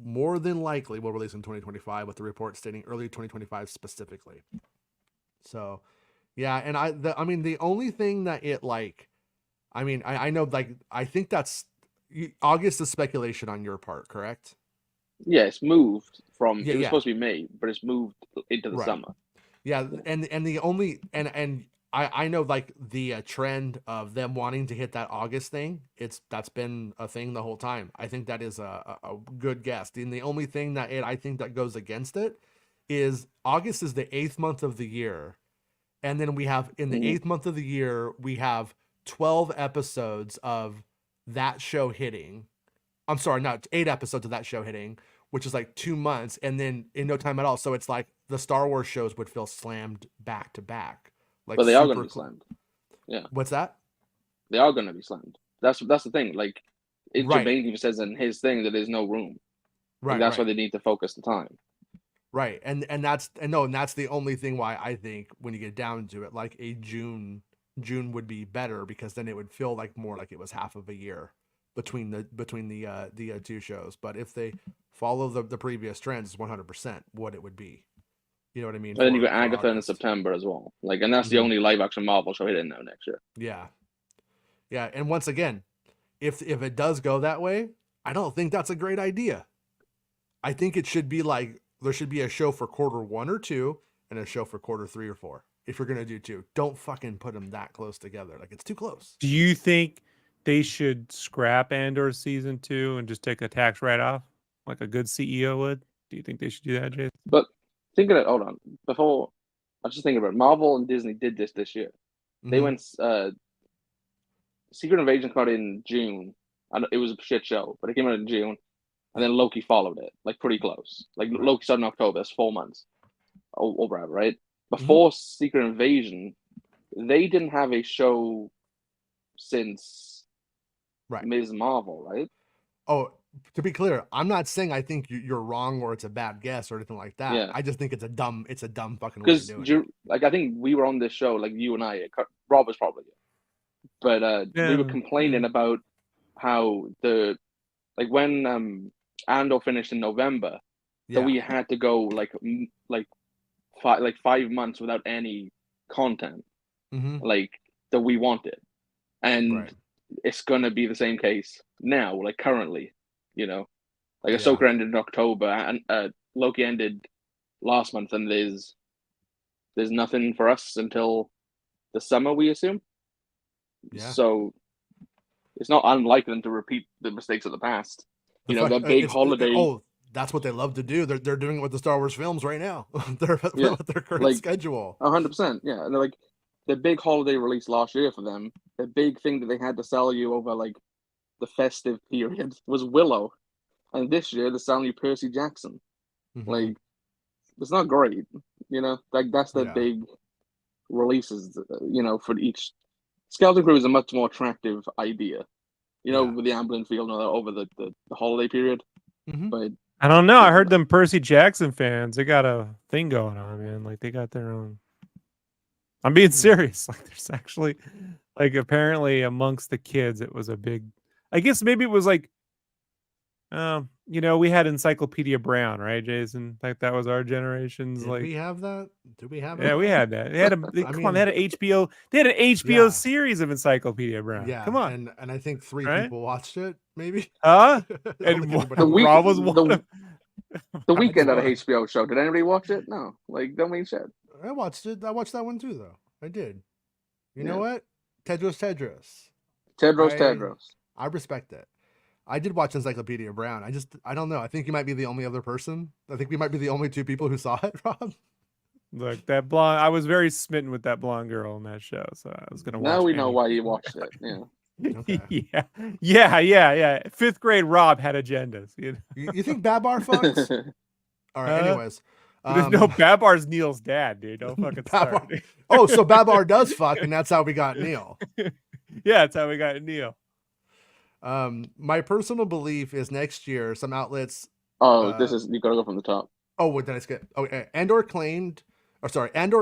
more than likely will release in 2025, with the report stating early 2025 specifically. So, yeah, and I mean, the only thing that it like, I mean, I know, like, I think that's August is speculation on your part, correct? Yeah, it's moved from. Yeah, It was yeah, supposed to be May, but it's moved into the right. summer. Yeah, Yeah. and the only and I know, like, the trend of them wanting to hit that August thing. That's been a thing the whole time. I think that is a good guess. And the only thing that I think that goes against it is August is the eighth month of the year, and then we have in the Mhm. eighth month of the year we have 12 episodes of that show hitting. I'm sorry, not 8 episodes of that show hitting, which is like 2 months, and then in no time at all. So it's like the Star Wars shows would feel slammed back to back, like But they are going to super. be slammed. Yeah, What's that? they are going to be slammed. That's the thing. Like, Right, Jermaine even says in his thing that there's no room. Like, right, that's why right, they need to focus the time. right. And that's and no, and that's the only thing why I think when you get down to it, like a June would be better, because then it would feel like more like it was half of a year between the two shows. But if they follow the previous trends, 100% what it would be. You know what I mean? And then you got For Agatha in August. September as well. Like, and that's the Hmm. only live action Marvel show hitting now next year. Yeah, yeah. And once again, if it does go that way, I don't think that's a great idea. I think it should be like there should be a show for quarter 1 or 2 and a show for quarter 3 or 4. If you're gonna do two, don't fucking put them that close together. Like, it's too close. Do you think they should scrap Andor season 2 and just take a tax write-off like a good CEO would? Do you think they should do that, Jason? But thinking of hold on before, I was just thinking about it. Marvel and Disney did this year. They Mm-hmm. went Secret Invasion came out in June, and it was a shit show, but it came out in June, and Yeah. then Loki followed it, like pretty close. Like Right. Loki started in October, that's 4 months, or whatever, right? Mm-hmm. Before Secret Invasion, they didn't have a show since Right. Ms. Marvel, right? Oh, to be clear, I'm not saying I think you're wrong or it's a bad guess or anything like that. Yeah, I just think it's a dumb fucking way of because doing it. like I think we were on this show, like you and I, Rob was probably, but we were complaining about how like when Andor finished in November, that Yeah. we had to go like 5 months without any content Mm-hmm. like that we wanted, and Right. it's gonna be the same case now, like currently, like Yeah. Ahsoka ended in October, and Loki ended last month, and there's nothing for us until the summer, we assume. Yeah. So it's not unlikely them to repeat the mistakes of the past. That big holiday. That's what they love to do. They're doing it with the Star Wars films right now. They're Yeah, with their current like schedule. 100%. Yeah, and they're like the big holiday release last year for them. The big thing that they had to sell you over like the festive period was Willow, and this year they're selling you Percy Jackson. Mm-hmm. Like, it's not great, Like, that's the Yeah. big releases, for each. Skeleton Crew is a much more attractive idea, with the ambulance field over the holiday period. Mhm. But I don't know. I heard them Percy Jackson fans. They got a thing going on, man. Like they got their own. I'm being serious. Like there's actually, like apparently amongst the kids, it was a big. I guess maybe it was like, we had Encyclopedia Brown, right, Jason? Like that was our generation's. Did like we have that? Did we have it? Yeah, we had that. They had come on, they had an HBO. They had an HBO series of Encyclopedia Brown. Yeah, Come on, and I think 3 right? people watched it, maybe. Huh? I don't And think Rob anybody was watched one of. The Weekend did. had a HBO show. Did anybody watch it? No. Like, don't mean shit. I watched it. I watched that one too, though. I did. You know Yeah. what? Tedros. Tedros. I respect it. I did watch Encyclopedia Brown. I don't know. I think you might be the only other person. I think we might be the only 2 people who saw it, Rob. Look, that blonde. I was very smitten with that blonde girl in that show, so I was gonna watch. Now we know why you watched it. Yeah. Okay. Yeah. 5th grade Rob had agendas. You think Babar fucks? All right. Anyways, no, Babar's Neil's dad, dude. Don't fucking start. Oh, so Babar does fuck, and that's how we got Neel. Yeah, that's how we got Neel. My personal belief is next year some outlets. This is you gotta go from the top. Oh, what did I skip? Okay, Andor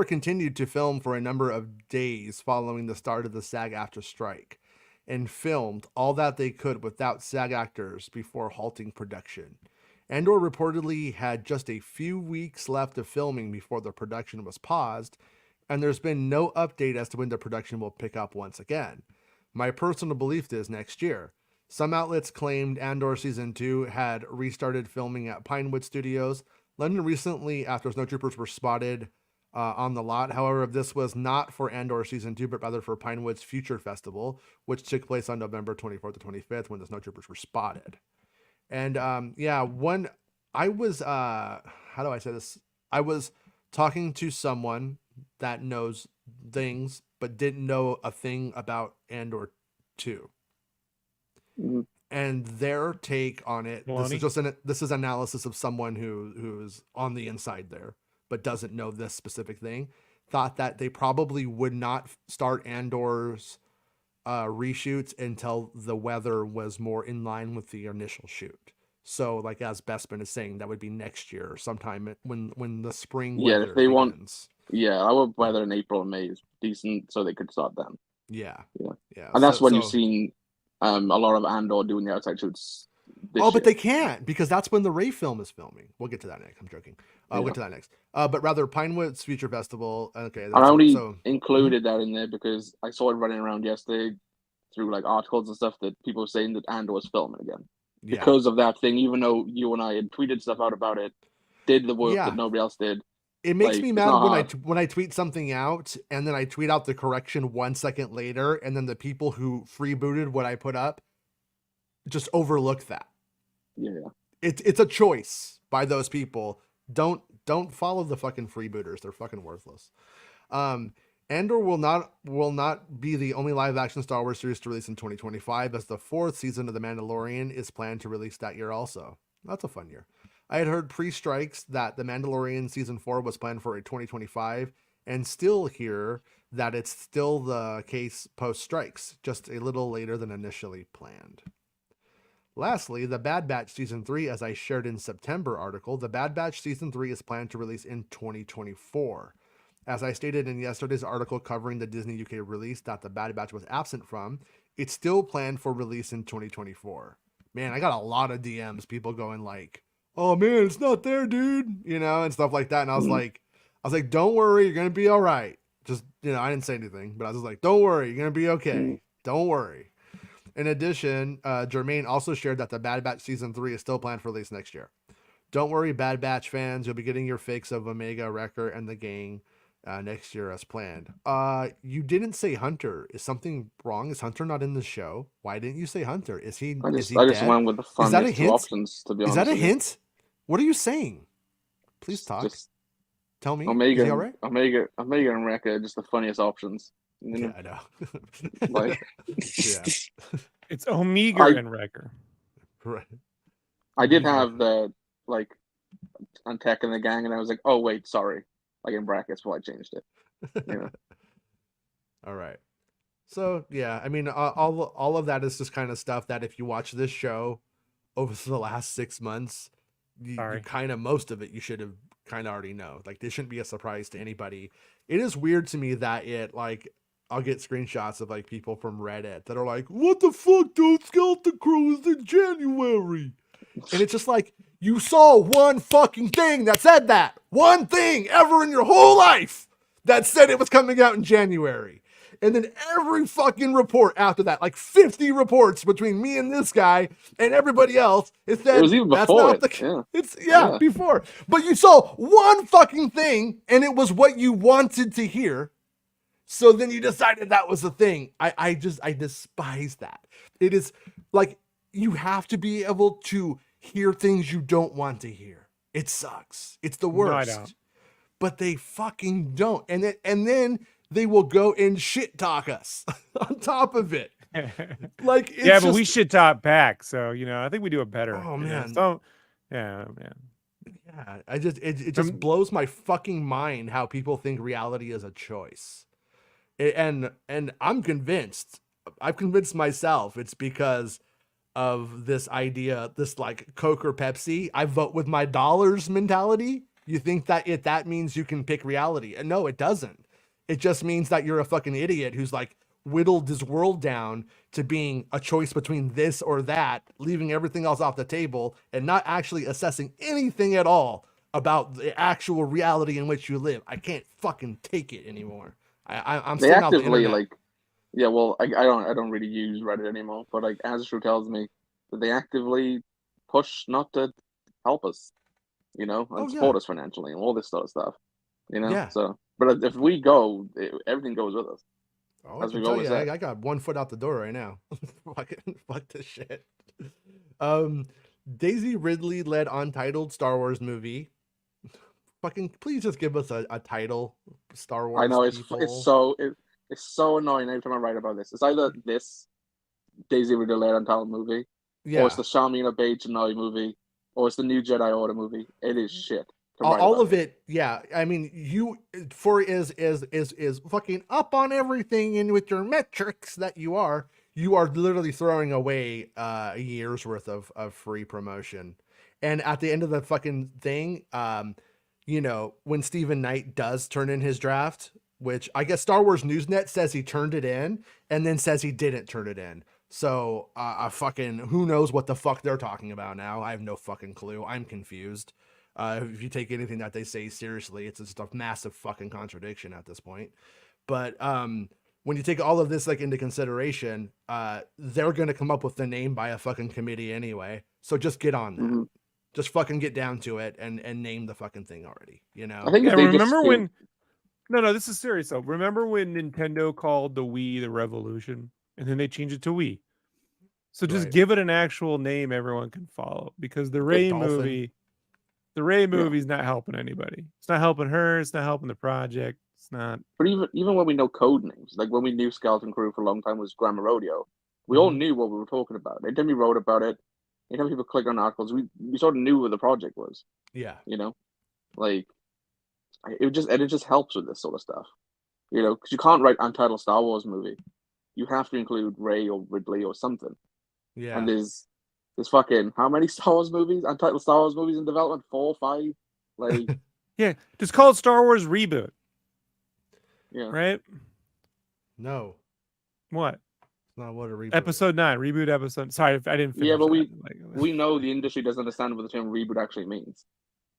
continued to film for a number of days following the start of the SAG-AFTRA strike, and filmed all that they could without SAG actors before halting production. Andor reportedly had just a few weeks left of filming before the production was paused, and there's been no update as to when the production will pick up once again. My personal belief is next year. Some outlets claimed Andor Season 2 had restarted filming at Pinewood Studios. London recently, after snowtroopers were spotted on the lot. However, this was not for Andor Season 2, but rather for Pinewood's Future Festival, which took place on November 24th to 25th when the snowtroopers were spotted. And I was, how do I say this? I was talking to someone that knows things, but didn't know a thing about Andor 2. Mm-hmm. And their take on it, this is analysis of someone who's on the inside there, but doesn't know this specific thing, thought that they probably would not start Andor's reshoots until the weather was more in line with the initial shoot. So, like as Bespin is saying, that would be next year or sometime when the spring weather if they begins. Our weather in April and May is decent, so they could start then. Yeah. And that's when you've seen a lot of Andor doing the outside shoots. But they can't, because that's when the Ray film is filming. We'll get to that next. I'm joking. We'll get to that next. But rather, Pinewood's Future Festival. Okay, I only included that in there because I saw it running around yesterday through like articles and stuff that people were saying that Andor was filming again because of that thing. Even though you and I had tweeted stuff out about it, did the work that nobody else did. It makes me mad when I tweet something out and then I tweet out the correction 1 second later, and then the people who freebooted what I put up just overlook that. Yeah, it's a choice by those people. Don't follow the fucking freebooters. They're fucking worthless. Andor will not be the only live action Star Wars series to release in 2025, as the 4th season of The Mandalorian is planned to release that year also. That's a fun year. I had heard pre-strikes that The Mandalorian Season 4 was planned for a 2025, and still hear that it's still the case post-strikes, just a little later than initially planned. Lastly, The Bad Batch Season 3, as I shared in September article, The Bad Batch Season 3 is planned to release in 2024. As I stated in yesterday's article covering the Disney UK release that The Bad Batch was absent from, it's still planned for release in 2024. Man, I got a lot of DMs, people going like, oh man, it's not there, dude, and stuff like that. And I was like, don't worry, you're going to be all right. Just, I didn't say anything, but I was like, don't worry, you're going to be okay. Don't worry. In addition, Jermaine also shared that The Bad Batch Season 3 is still planned for release next year. Don't worry, Bad Batch fans, you'll be getting your fix of Omega, Wrecker, and the gang next year as planned. You didn't say Hunter. Is something wrong? Is Hunter not in the show? Why didn't you say Hunter? Is he I just dead? went with the funniest two options, to be honest. Is that a hint? What are you saying? Please talk. Just tell me. Omega, is he all right? Omega and Wrecker are just the funniest options. Yeah, I know. It's Omega and Wrecker. Right. I did have the on Tech and the gang, and I was like, oh wait, sorry. Like in brackets, why I changed it. All right. So yeah, I mean, all of that is just kind of stuff that if you watch this show over the last 6 months, you Sorry. kind of most of it you should have kind of already know. Like this shouldn't be a surprise to anybody. It is weird to me that it like I'll get screenshots of like people from Reddit that are like, "What the fuck, dude? Skeleton Crew is in January," and it's just like you saw one fucking thing that said that one thing ever in your whole life that said it was coming out in January. And then every fucking report after that, like 50 reports between me and this guy and everybody else, it said It was even that's before not it. the Yeah. it's Yeah. before. But you saw one fucking thing and it was what you wanted to hear. So then you decided that was the thing. I despise that. It is like you have to be able to hear things you don't want to hear. It sucks. It's the worst. No, I don't. But they fucking don't. And then they will go and shit talk us on top of it. Like it's yeah, but just, we should talk back. So I think we do it better. Oh, you know? man. So, yeah, man. yeah, it just blows my fucking mind how people think reality is a choice. And I'm convinced. I've convinced myself it's because of this idea, this like Coke or Pepsi. I vote with my dollars mentality. You think that that means you can pick reality. And no, it doesn't. It just means that you're a fucking idiot who's like whittled his world down to being a choice between this or that, leaving everything else off the table and not actually assessing anything at all about the actual reality in which you live. I can't fucking take it anymore. I'm They staying off the actively internet. like, yeah. Well, I don't really use Reddit anymore. But like, Azure tells me that they actively push not to help us, and Oh, support yeah. us financially and all this sort of stuff. Yeah. So, but if we go, everything goes with us. Oh, I As can we've tell always you, said. I got 1 foot out the door right now. Fuck this shit. Daisy Ridley led Untitled Star Wars movie. Fucking please just give us a title, Star Wars I know people. it's so annoying every time I write about this. It's either this Daisy Ridley Untitled movie, or it's Yeah, the Shamina Bay Chennai movie, or it's the new Jedi Order movie. It is shit to write all about of it. Yeah, I mean, you for is fucking up on everything, and with your metrics that you are literally throwing away a year's worth of free promotion. And at the end of the fucking thing, when Stephen Knight does turn in his draft, which I guess Star Wars Newsnet says he turned it in, and then says he didn't turn it in. So I fucking who knows what the fuck they're talking about now? I have no fucking clue. I'm confused. If you take anything that they say seriously, it's just a massive fucking contradiction at this point. But when you take all of this like into consideration, they're gonna come up with the name by a fucking committee anyway. So just get on that. Mm-hmm. Just fucking get down to it and name the fucking thing already. I think Yeah, if they remember just when? No, this is serious though. Remember when Nintendo called the Wii the Revolution, and then they changed it to Wii? So just Right. give it an actual name everyone can follow, because the Rey Dolphin. movie's not helping anybody. It's not helping her. It's not helping the project. It's not. But even when we know code names, like when we knew Skeleton Crew for a long time was Grammar Rodeo, we all knew what we were talking about. Anytime we wrote about it, anytime people clicked on articles, we sort of knew what the project was. Yeah. Like it just helps with this sort of stuff. Because you can't write Untitled Star Wars movie. You have to include Ray or Ridley or something. Yeah. And there's fucking how many Star Wars movies? Untitled Star Wars movies in development? 4, 5? Like Yeah, just call it Star Wars Reboot. yeah. Right? No. What? It's not what a reboot. Episode 9, reboot episode. Sorry, I didn't finish. Yeah, but that. we know the industry doesn't understand what the term reboot actually means.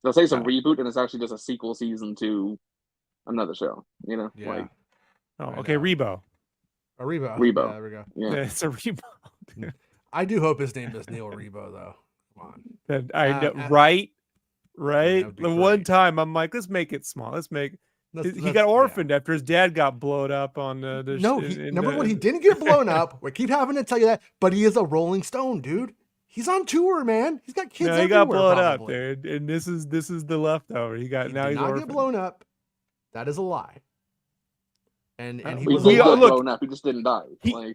They'll say it's a reboot and it's actually just a sequel season to another show. Yeah. Like okay, Rebo. A Rebo. Rebo. Yeah, there we go. Yeah. It's a Rebo. I do hope his name is Neel Rebo though. Come on. I know, right. That'd be The one great. time I'm like, let's make it small. He got orphaned after his dad got blown up on the. Number one, he didn't get blown up. We keep having to tell you that, but he is a Rolling Stone, dude. He's on tour, man. He's got kids. No, he got blown up, dude. And this is the leftover. He did not orphaned. get blown up. That is a lie. And he He was did get alive. blown up. He just didn't die. He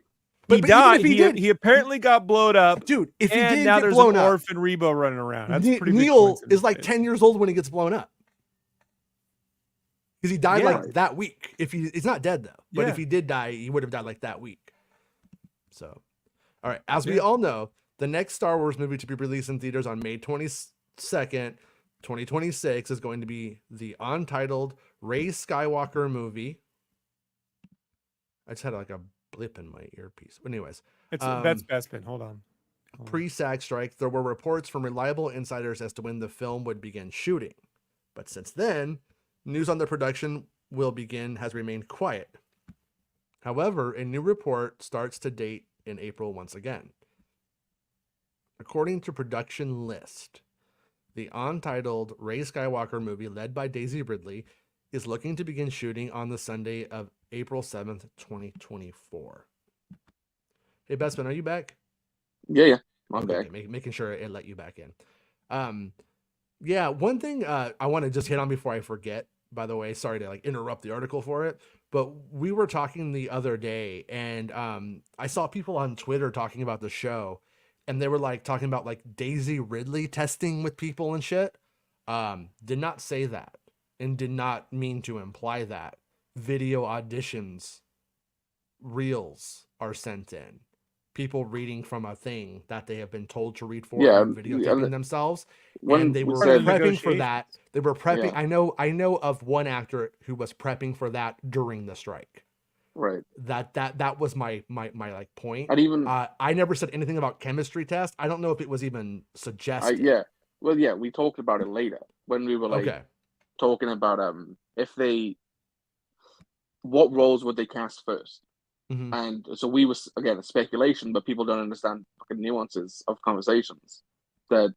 died. He apparently got blown up, dude. If he did now get there's blown an up, orphan Rebo running around. That's pretty. Neel is like 10 years old when he gets blown up. Because he died Yeah. like that week. He's not dead though, but Yeah. if he did die, he would have died like that week. So, all right. As we Yeah. all know, the next Star Wars movie to be released in theaters on May 22nd, 2026 is going to be the untitled Rey Skywalker movie. I just had like a blip in my earpiece. Anyways, That's Bespin. Hold on. pre-SAG strike, there were reports from reliable insiders as to when the film would begin shooting. But since then, news on the production will begin has remained quiet. However, a new report starts to date in April once again. According to Production List, the untitled Rey Skywalker movie, led by Daisy Ridley, is looking to begin shooting on the Sunday of April 7th, 2024. Hey, Bespin, are you back? Yeah. I'm Okay, back. making sure it let you back in. Yeah, one thing I want to just hit on before I forget, by the way, sorry to like interrupt the article for it, but we were talking the other day and I saw people on Twitter talking about the show and they were like talking about like Daisy Ridley testing with people and shit. Did not say that and did not mean to imply that. Video auditions, reels are sent in. People reading from a thing that they have been told to read for Yeah, and videotaping themselves. When And they we were said, prepping for that. They were prepping. Yeah. I know of one actor who was prepping for that during the strike. right, That was my like point. and even I never said anything about chemistry test. I don't know if it was even suggested. we talked about it later when we were like Okay. talking about what roles would they cast first. Mhm. And so we was again a speculation, but people don't understand fucking nuances of conversations. That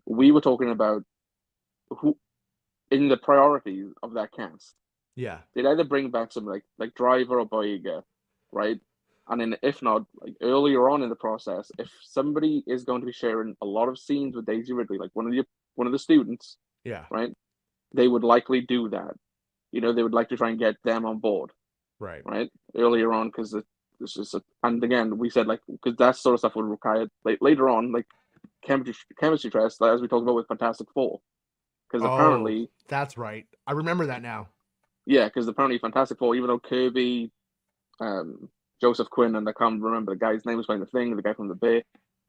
we were talking about who in the priorities of that cast. Yeah. They'd either bring back some like Driver or Boyega, right? And then if not, like earlier on in the process, if somebody is going to be sharing a lot of scenes with Daisy Ridley, like one of the students, Yeah. right? They would likely do that. You know, they would like to try and get them on board, Right. right? Earlier on, because this is and again we said like because that sort of stuff would require later on like chemistry tests like, as we talked about with Fantastic Four, because apparently that's right. I remember that now. yeah, because apparently Fantastic Four, even though Kirby, Joseph Quinn, and I can't remember the guy's name was playing the thing, the guy from the Bay.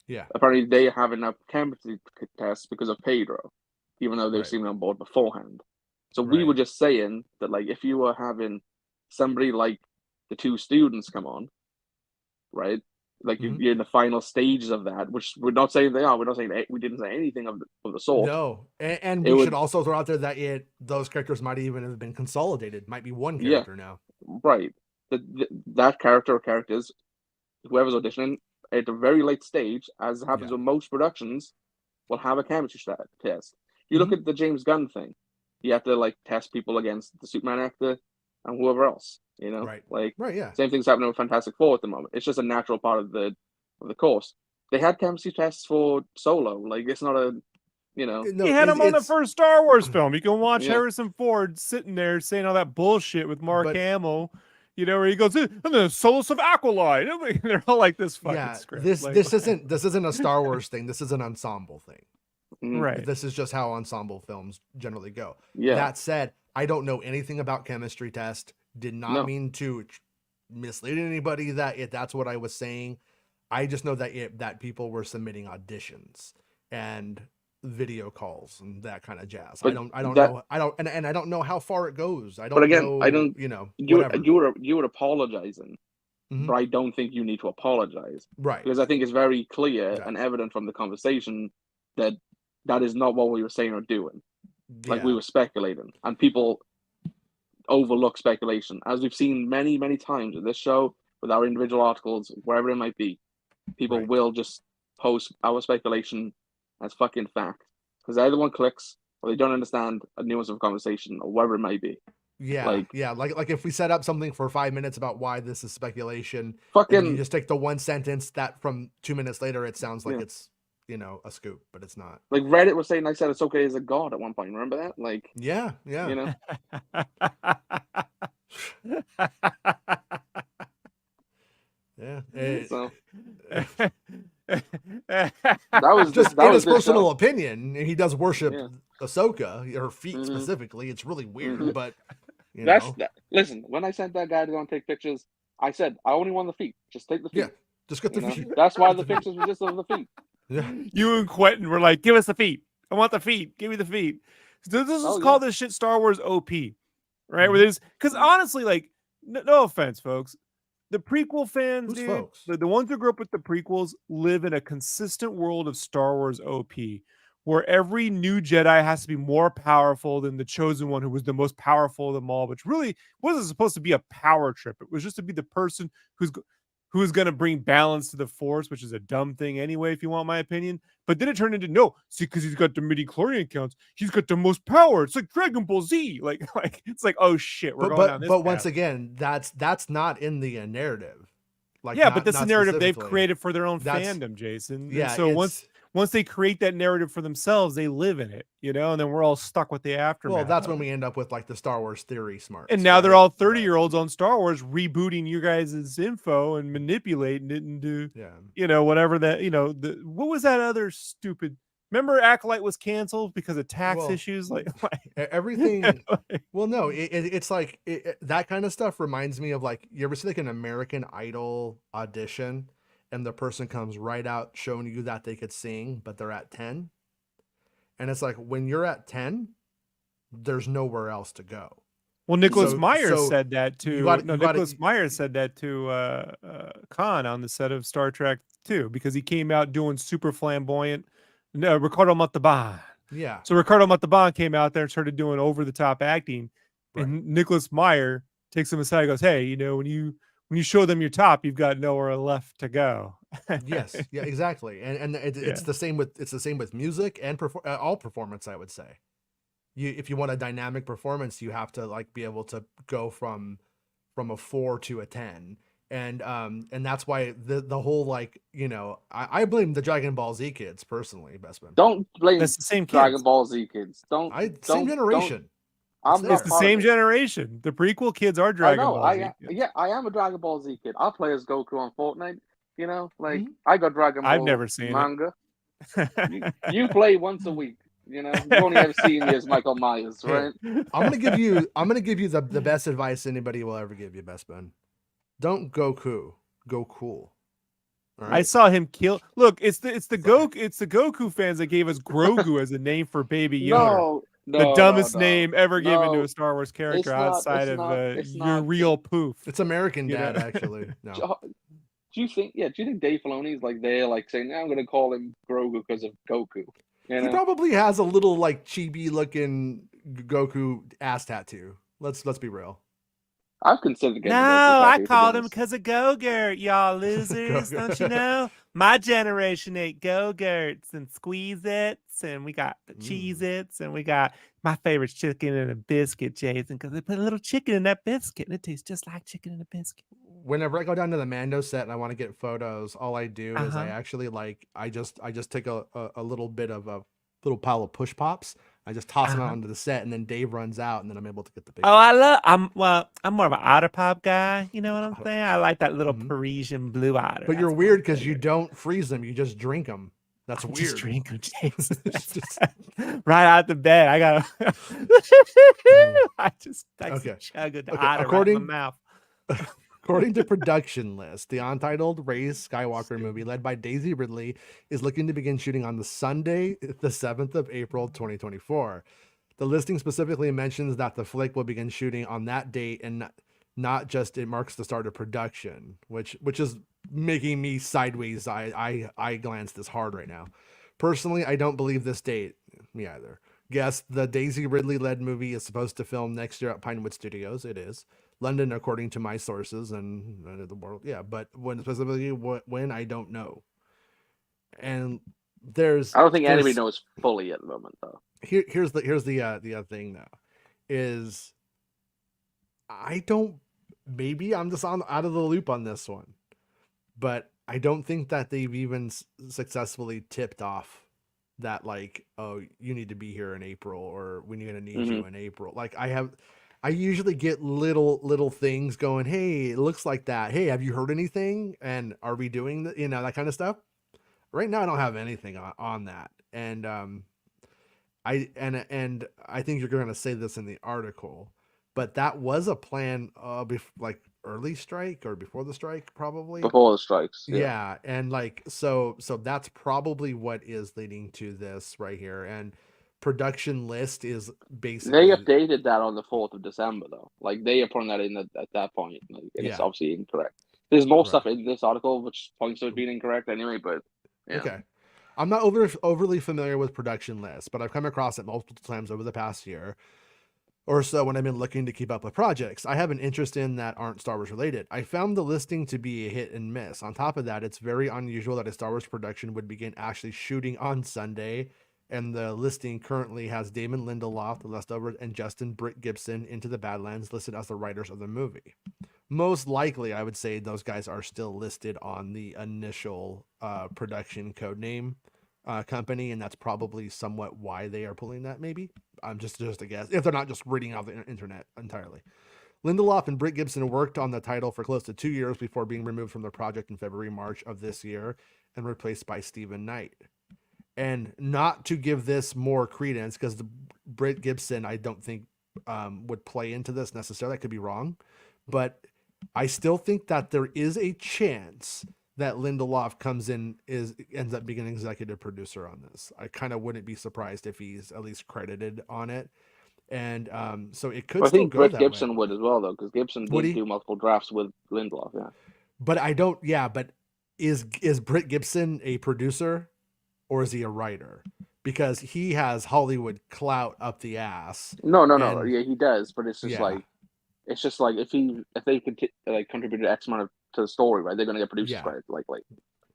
Yeah. Apparently they have enough chemistry tests because of Pedro, even though they've Right. seen him on board beforehand. So we Right. were just saying that like if you were having somebody like the two students come on, right? Like Mhm. you're in the final stages of that, which we're not saying they are. We're not saying we didn't say anything of the sort. No, and It we would- should also throw out there that those characters might even have been consolidated. Might be one Yeah. character now. Right. That character or characters, whoever's auditioning at a very late stage, as happens Yeah. with most productions, will have a chemistry test. You look at the James Gunn thing. You have to like test people against the Superman actor and whoever else. You know, Right. like Right. Yeah. same thing's happening with Fantastic Four at the moment. It's just a natural part of the course. They had chemistry tests for Solo. Like it's not a, you know, No, He had him on the it's- first Star Wars film. You can watch Yeah. Harrison Ford sitting there saying all that bullshit with Mark But- Hamill, you know, where he goes, "And the Solus of Aqualight." They're all like this fucking Yeah. script. This Like, this isn't a Star Wars thing. This is an ensemble thing. right. This is just how ensemble films generally go. yeah, That said, I don't know anything about chemistry test. Did not No. mean to mislead anybody that that's what I was saying. I just know that people were submitting auditions and video calls and that kind of jazz. But I don't that- know. I don't know how far it goes. I don't But again, know, I don't- you know, you whatever. you were apologizing, Mhm. but I don't think you need to apologize Right. because I think it's very clear Okay. and evident from the conversation that that is not what we were saying or doing. Like we Yeah. were speculating, and people overlook speculation, as we've seen many, many times in this show with our individual articles, wherever it might be. People Right. will just post our speculation as fucking fact because either one clicks or they don't understand a nuance of a conversation or whatever it might be. Yeah, like if we set up something for 5 minutes about why this is speculation, and then you Fucking just take the one sentence that from 2 minutes later it sounds like Yeah. it's a scoop, but it's not. like Reddit was saying, I said it's okay as a god at one point. Remember that? Like, Yeah, you know, yeah. so that that was Just that in was his this personal show. opinion, he does worship Yeah. Ahsoka, her feet Mhm. specifically. It's really weird, Mhm. but You That's know? that. Listen, when I sent that guy to go and take pictures, I said I only want the feet. Just take the Yeah. feet. Just get the feet. That's why Get the the feet. pictures were just of the feet. Yeah. You and Quentin were like, "Give us the feet. I want the feet. Give me the feet." So this is Oh, called yeah. this shit Star Wars OP, right? Where Mhm. there's because honestly, like, no offense, folks, the prequel fans, Who's dude, folks? the ones who grew up with the prequels live in a consistent world of Star Wars OP, where every new Jedi has to be more powerful than the chosen one who was the most powerful of them all, which really wasn't supposed to be a power trip. It was just to be the person who's going to bring balance to the Force, which is a dumb thing anyway, if you want my opinion. But then it turned into no, see, because he's got the midi-chlorian counts, he's got the most power. It's like Dragon Ball Z. Like it's like, oh shit, we're going down this But path. once again, that's not in the narrative. Like Yeah, but that's the not narrative they've specifically. created for their own That's fandom, Jason. And yeah. so It's once they create that narrative for themselves, they live in it, and then we're all stuck with the aftermath. that's of when it. we end up with like the Star Wars theory smarts. And now they're right? all But 30-year-olds on Star Wars rebooting you guys' info and manipulating it into, yeah. whatever that, what was that other stupid? Remember Acolyte was canceled because of tax Well, issues? everything. Well, no, it's like that kind of stuff reminds me of like, you ever see like an American Idol audition and the person comes right out showing you that they could sing, but they're at 10. And it's like, when you're at 10, there's nowhere else to go. Well, Nicholas So- Myers so said that to you gotta- you gotta- Nicholas Myers said that to Khan on the set of Star Trek 2 because he came out doing super flamboyant. No, Ricardo Montalban. Yeah. So Ricardo Montalban came out there and started doing over the top acting, and Nicholas Meyer takes him aside and goes, "Hey, when you show them your top, you've got nowhere left to go." Yes. Yeah, exactly. And it's the same with music and all performance, I would say. If you want a dynamic performance, you have to like be able to go from a 4 to a 10. And that's why the whole like, I blame the Dragon Ball Z kids personally, Bestman. Don't blame That's the same Dragon kids. Ball Z kids. Same generation. I'm there. It's not the part of same it. generation. The prequel kids are I Dragon know. Ball Z kids. I am a Dragon Ball Z kid. I'll play as Goku on Fortnite. Mhm. I got Dragon Ball I've never seen manga. You play once a week. You only ever see me as Michael Myers, right? I'm gonna give you the best advice anybody will ever give you, Best Ben. Don't Goku. Go cool. All right? I saw him kill. Look, it's the Goku fans that gave us Grogu as a name for Baby Yoda. No, The dumbest no. name ever given to No. a Star Wars character outside of It's your not. real poof. It's American Dad, actually. No. Do you think Dave Filoni's like there, like saying, "I'm going to call him Grogu because of Goku"? He probably has a little like chibi looking Goku ass tattoo. Let's be real. I've considered getting. No, Goku I tattoo, called to be him because of Go-Gurt, y'all losers. Go-Gurt. Don't you know? My generation ate Go-Gurts and Squeeze-Its, and we got the Cheez-Its, and we got my favorite chicken and a biscuit, Jason, because they put a little chicken in that biscuit, and it tastes just like chicken in a biscuit. Whenever I go down to the Mando set and I want to get photos, all I do is I Uh-huh. actually I just take a little bit of a little pile of push pops. I just toss them out onto the set, and then Dave runs out, and then I'm able to get the picture. Oh, I'm more of an otter pop guy. You know what I'm saying? I like that little Parisian blue otter. But you're weird because you don't freeze them; you just drink them. That's weird. Just drink them, Jason. It's just- right out the bed. I got. I Okay. chug the Okay, otter right in my mouth. According to Production List, the untitled Rey Skywalker movie, led by Daisy Ridley, is looking to begin shooting on the Sunday, the 7th of April, 2024. The listing specifically mentions that the flick will begin shooting on that date, and not just it marks the start of production, which is making me sideways. I glance this hard right now. Personally, I don't believe this date. Me either. Yes, the Daisy Ridley-led movie is supposed to film next year at Pinewood Studios. It is. London, according to my sources and the world. Yeah, but when specifically when, I don't know. And I don't think anybody knows fully at the moment, though. Here's the other thing though, is I don't. Maybe I'm just out of the loop on this one, but I don't think that they've even successfully tipped off that like, oh, you need to be here in April, or we're gonna need you in April. Like I usually get little things going, hey, it looks like that. Hey, have you heard anything? And are we doing that kind of stuff? Right now, I don't have anything on that. And I think you're going to say this in the article, but that was a plan like early strike or before the strike probably. Before the strikes. Yeah, and like so that's probably what is leading to this right here. And production list is They basically updated that on the 4th of December, though. Like, they are putting that in at that point, like, and it's yeah, obviously incorrect. There's more right. stuff in this article which points to it being incorrect anyway, but yeah. Okay. I'm not overly familiar with production lists, but I've come across it multiple times over the past year or so when I've been looking to keep up with projects I have an interest in that aren't Star Wars related. I found the listing to be a hit and miss. On top of that, it's very unusual that a Star Wars production would begin actually shooting on Sunday, and the listing currently has Damon Lindelof, The Leftovers, and Justin Britt Gibson, Into the Badlands, listed as the writers of the movie. Most likely, I would say those guys are still listed on the initial production code name company, and that's probably somewhat why they are pulling that. Maybe just a guess if they're not just reading out the internet entirely. Lindelof and Britt Gibson worked on the title for close to 2 years before being removed from the project in March of this year and replaced by Stephen Knight. And not to give this more credence, because the Britt Gibson, I don't think would play into this necessarily. I could be wrong, but I still think that there is a chance that Lindelof comes in ends up being an executive producer on this. I kind of wouldn't be surprised if he's at least credited on it. And so it could But I still think go Britt that Gibson way. would as well, though, because Gibson Would did he? do multiple drafts with Lindelof. Yeah. But I don't. Yeah, but is Britt Gibson a producer or is he a writer? Because he has Hollywood clout up the ass. No. And Yeah, he does, but it's just yeah, like if they could like contributed X amount to the story, right? They're gonna get producers yeah, credit. Like right.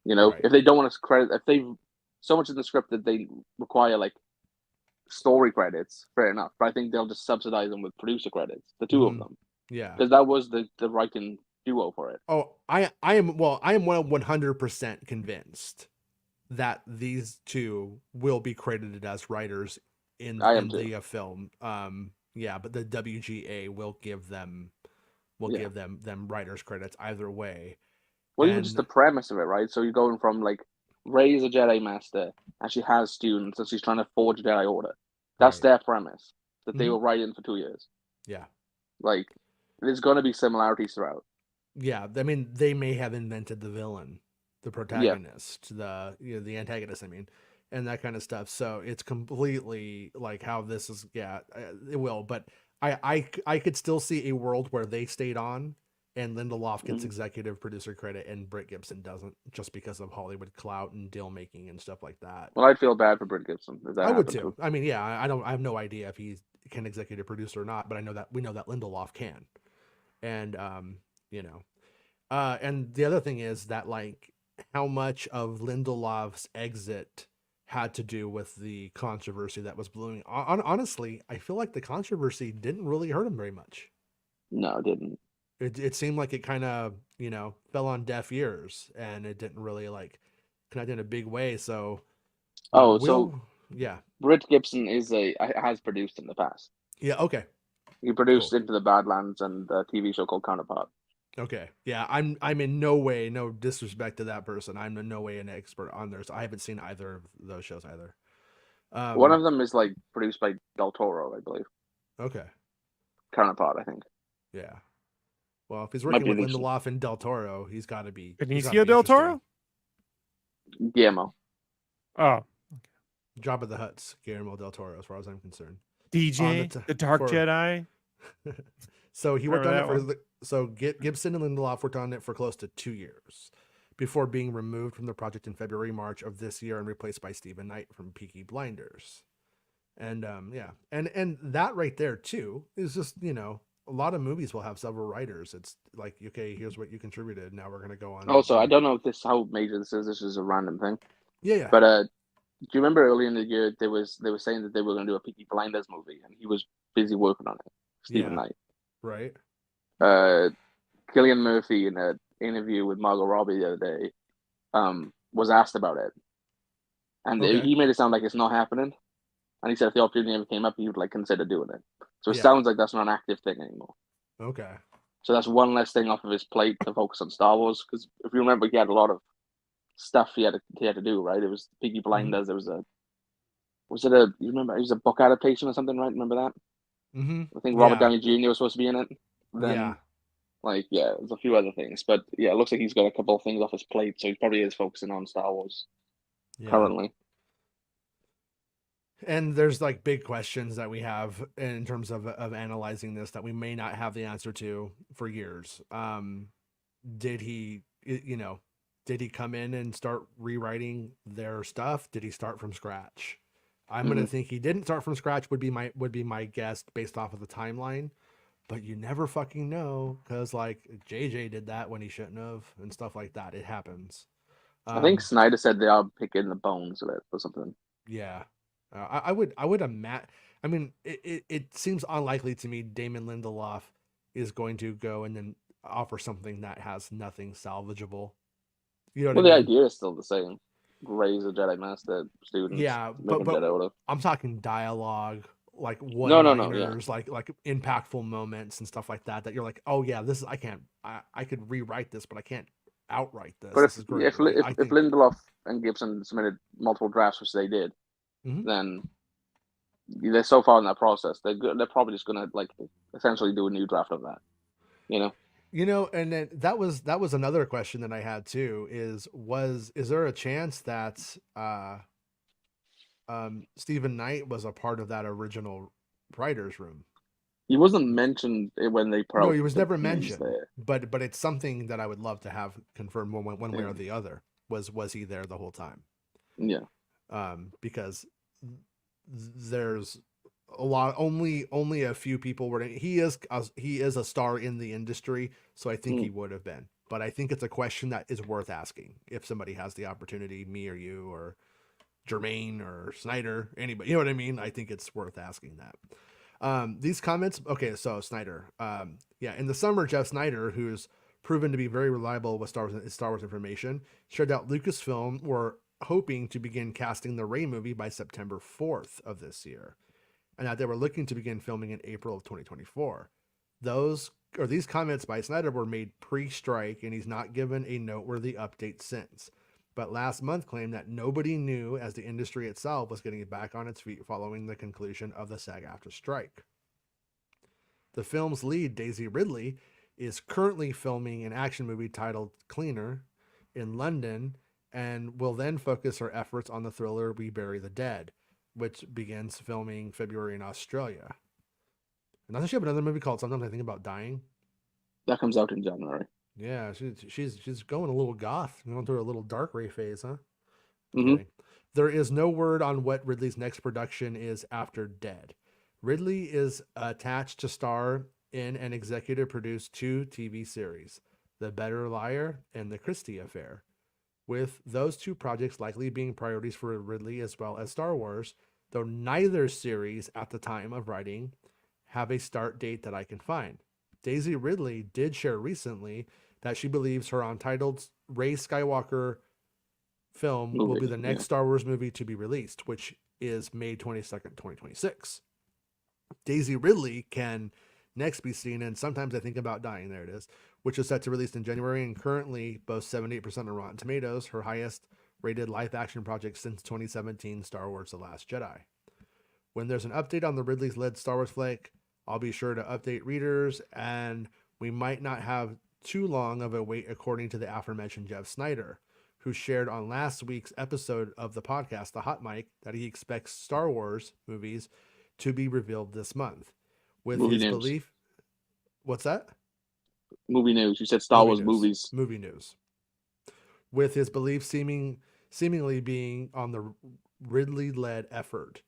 if they don't want to credit, if they so much in the script that they require like story credits, fair enough. But I think they'll just subsidize them with producer credits, the two of Mm-hmm. them, Yeah. because that was the writing duo for it. Oh, I am 100% convinced that these two will be credited as writers I am in too. the film. Yeah, but the WGA will give them Yeah. them writers credits either way. Well, even just the And premise of it, right? So you're going from like Rey is a Jedi Master and she has students and she's trying to forge a Jedi Order. That's right. their premise that they Mhm. were writing for 2 years. Yeah. Like, there's going to be similarities throughout. Yeah, I mean they may have invented the villain, the Yeah. protagonist, the antagonist, I mean, and that kind of stuff. So it's completely like how this is. Yeah, it will. But I could still see a world where they stayed on, and Lindelof gets Mhm. executive producer credit, and Britt Gibson doesn't, just because of Hollywood clout and deal making and stuff like that. Well, I'd feel bad for Britt Gibson if that I would happened too. too. I mean, yeah, I have no idea if he can executive producer or not, but I know that we know that Lindelof can, and you know. And the other thing is that like how much of Lindelof's exit had to do with the controversy that was brewing. Honestly, I feel like the controversy didn't really hurt him very much. No, it didn't. It seemed like it kind of fell on deaf ears, and it didn't really like connect in a big way. So Oh, so we'll yeah Britt Gibson has produced in the past. yeah okay He produced cool. Into the Badlands and a TV show called Counterpart. Okay. Yeah, I'm in no way, no disrespect to that person. I'm in no way an expert on theirs. I haven't seen either of those shows either. One Um, of them is like produced by Del Toro, I believe. okay. Counterpart, I think. Yeah. Well, if he's Might working be with an interesting. Lindelof and Del Toro, he's got to be. He's gotta Benicio be del interesting. Toro? Guillermo. Oh, Job of the Hutt's Guillermo del Toro, as far as I'm concerned. DJ, the Dark for- Jedi. So he worked on Remember it that for so Gibson and Lindelof worked on it for close to 2 years before being removed from the project in March of this year and replaced by Stephen Knight from Peaky Blinders. And yeah, and that right there too is just a lot of movies will have several writers. It's like, okay, here's what you contributed. Now we're gonna go on. Also, I don't know if how major this is. This is a random thing. Yeah. But do you remember earlier in the year they were saying that they were going to do a Peaky Blinders movie, and he was busy working on it. Stephen Knight. Right. Cillian Murphy in an interview with Margot Robbie the other day was asked about it, and Okay. he made it sound like it's not happening. And he said if the opportunity ever came up, he would like consider doing it. So it sounds like that's not an active thing anymore. Okay. So that's one less thing off of his plate to focus on Star Wars. Because if you remember, he had a lot of stuff he had to do. Right? It was Peaky Blinders. There was you remember it was a book adaptation or something, right? Remember that? Mm-hmm. I think Robert Yeah. Downey Jr. was supposed to be in it. Then, Yeah. there's a few other things, but yeah, it looks like he's got a couple of things off his plate, so he probably is focusing on Star Wars Yeah. currently. And there's like big questions that we have in terms of analyzing this that we may not have the answer to for years. Did he, did he come in and start rewriting their stuff? Did he start from scratch? I'm gonna think he didn't start from scratch. Would be my guess based off of the timeline, but you never fucking know because like JJ did that when he shouldn't have and stuff like that. It happens. I think Snyder said they are picking the bones of it or something. Yeah, I would imagine. I mean, it seems unlikely to me Damon Lindelof is going to go and then offer something that has nothing salvageable. You know what Well, I the mean? idea is still the same. Raise a Jedi Master students, Yeah, make but them Jedi Order. I'm talking dialogue, like No, yeah. one-liners, like impactful moments and stuff like that. That you're like, oh yeah, this is I could rewrite this, but I can't outright this. But This is great. Like I if think. Lindelof and Gibson submitted multiple drafts, which they did, Mhm. then they're so far in that process. They're probably just gonna like essentially do a new draft of that. You know, And then that was another question that I had too. Is there a chance that Stephen Knight was a part of that original writers room? he wasn't mentioned when they put No, out he was the never names mentioned. there. But it's something that I would love to have confirmed one way or Yeah. the other. Was he there the whole time? Yeah, Because there's a lot only a few people were he is a star in the industry, so I think he would have been. But I think it's a question that is worth asking if somebody has the opportunity, me or you or Jermaine or Snyder, anybody, you know what I mean? I think it's worth asking that. These comments, okay, so Snyder, yeah, in the summer, Jeff Snyder, who's proven to be very reliable with Star Wars information, shared that Lucasfilm were hoping to begin casting the Rey movie by September 4th of this year, and that they were looking to begin filming in April of 2024. These comments by Snyder were made pre-strike, and he's not given a noteworthy update since. But last month claimed that nobody knew as the industry itself was getting back on its feet following the conclusion of the SAG-AFTRA strike. The film's lead, Daisy Ridley, is currently filming an action movie titled Cleaner in London and will then focus her efforts on the thriller We Bury the Dead, which begins filming February in Australia. And doesn't she have another movie called Sometimes I Think About Dying? that comes out in January. Yeah, she's going a little goth, going through a little dark ray phase, huh? Mm-hmm. Kidding. There is no word on what Ridley's next production is after Dead. Ridley is attached to star in and executive produce 2 TV series, The Better Liar and The Christie Affair, with those 2 projects likely being priorities for Ridley as well as Star Wars, though neither series at the time of writing have a start date that I can find. Daisy Ridley did share recently that she believes her untitled Rey Skywalker film will be the next Star Wars movie to be released, which is May 22nd, 2026. Daisy Ridley can next be seen in Sometimes I Think About Dying, there it is, which is set to release in January and currently boasts 78% on Rotten Tomatoes, her highest rated live action project since 2017 Star Wars The Last Jedi. When there's an update on the Ridley's led Star Wars flick, I'll be sure to update readers, and we might not have too long of a wait according to the aforementioned Jeff Snyder, who shared on last week's episode of the podcast, The Hot Mic, that he expects Star Wars movies to be revealed this month. With Movie his news. belief... What's that? Movie news. You said Star Wars movies. Movie news. With his belief seemingly being on the Ridley-led effort,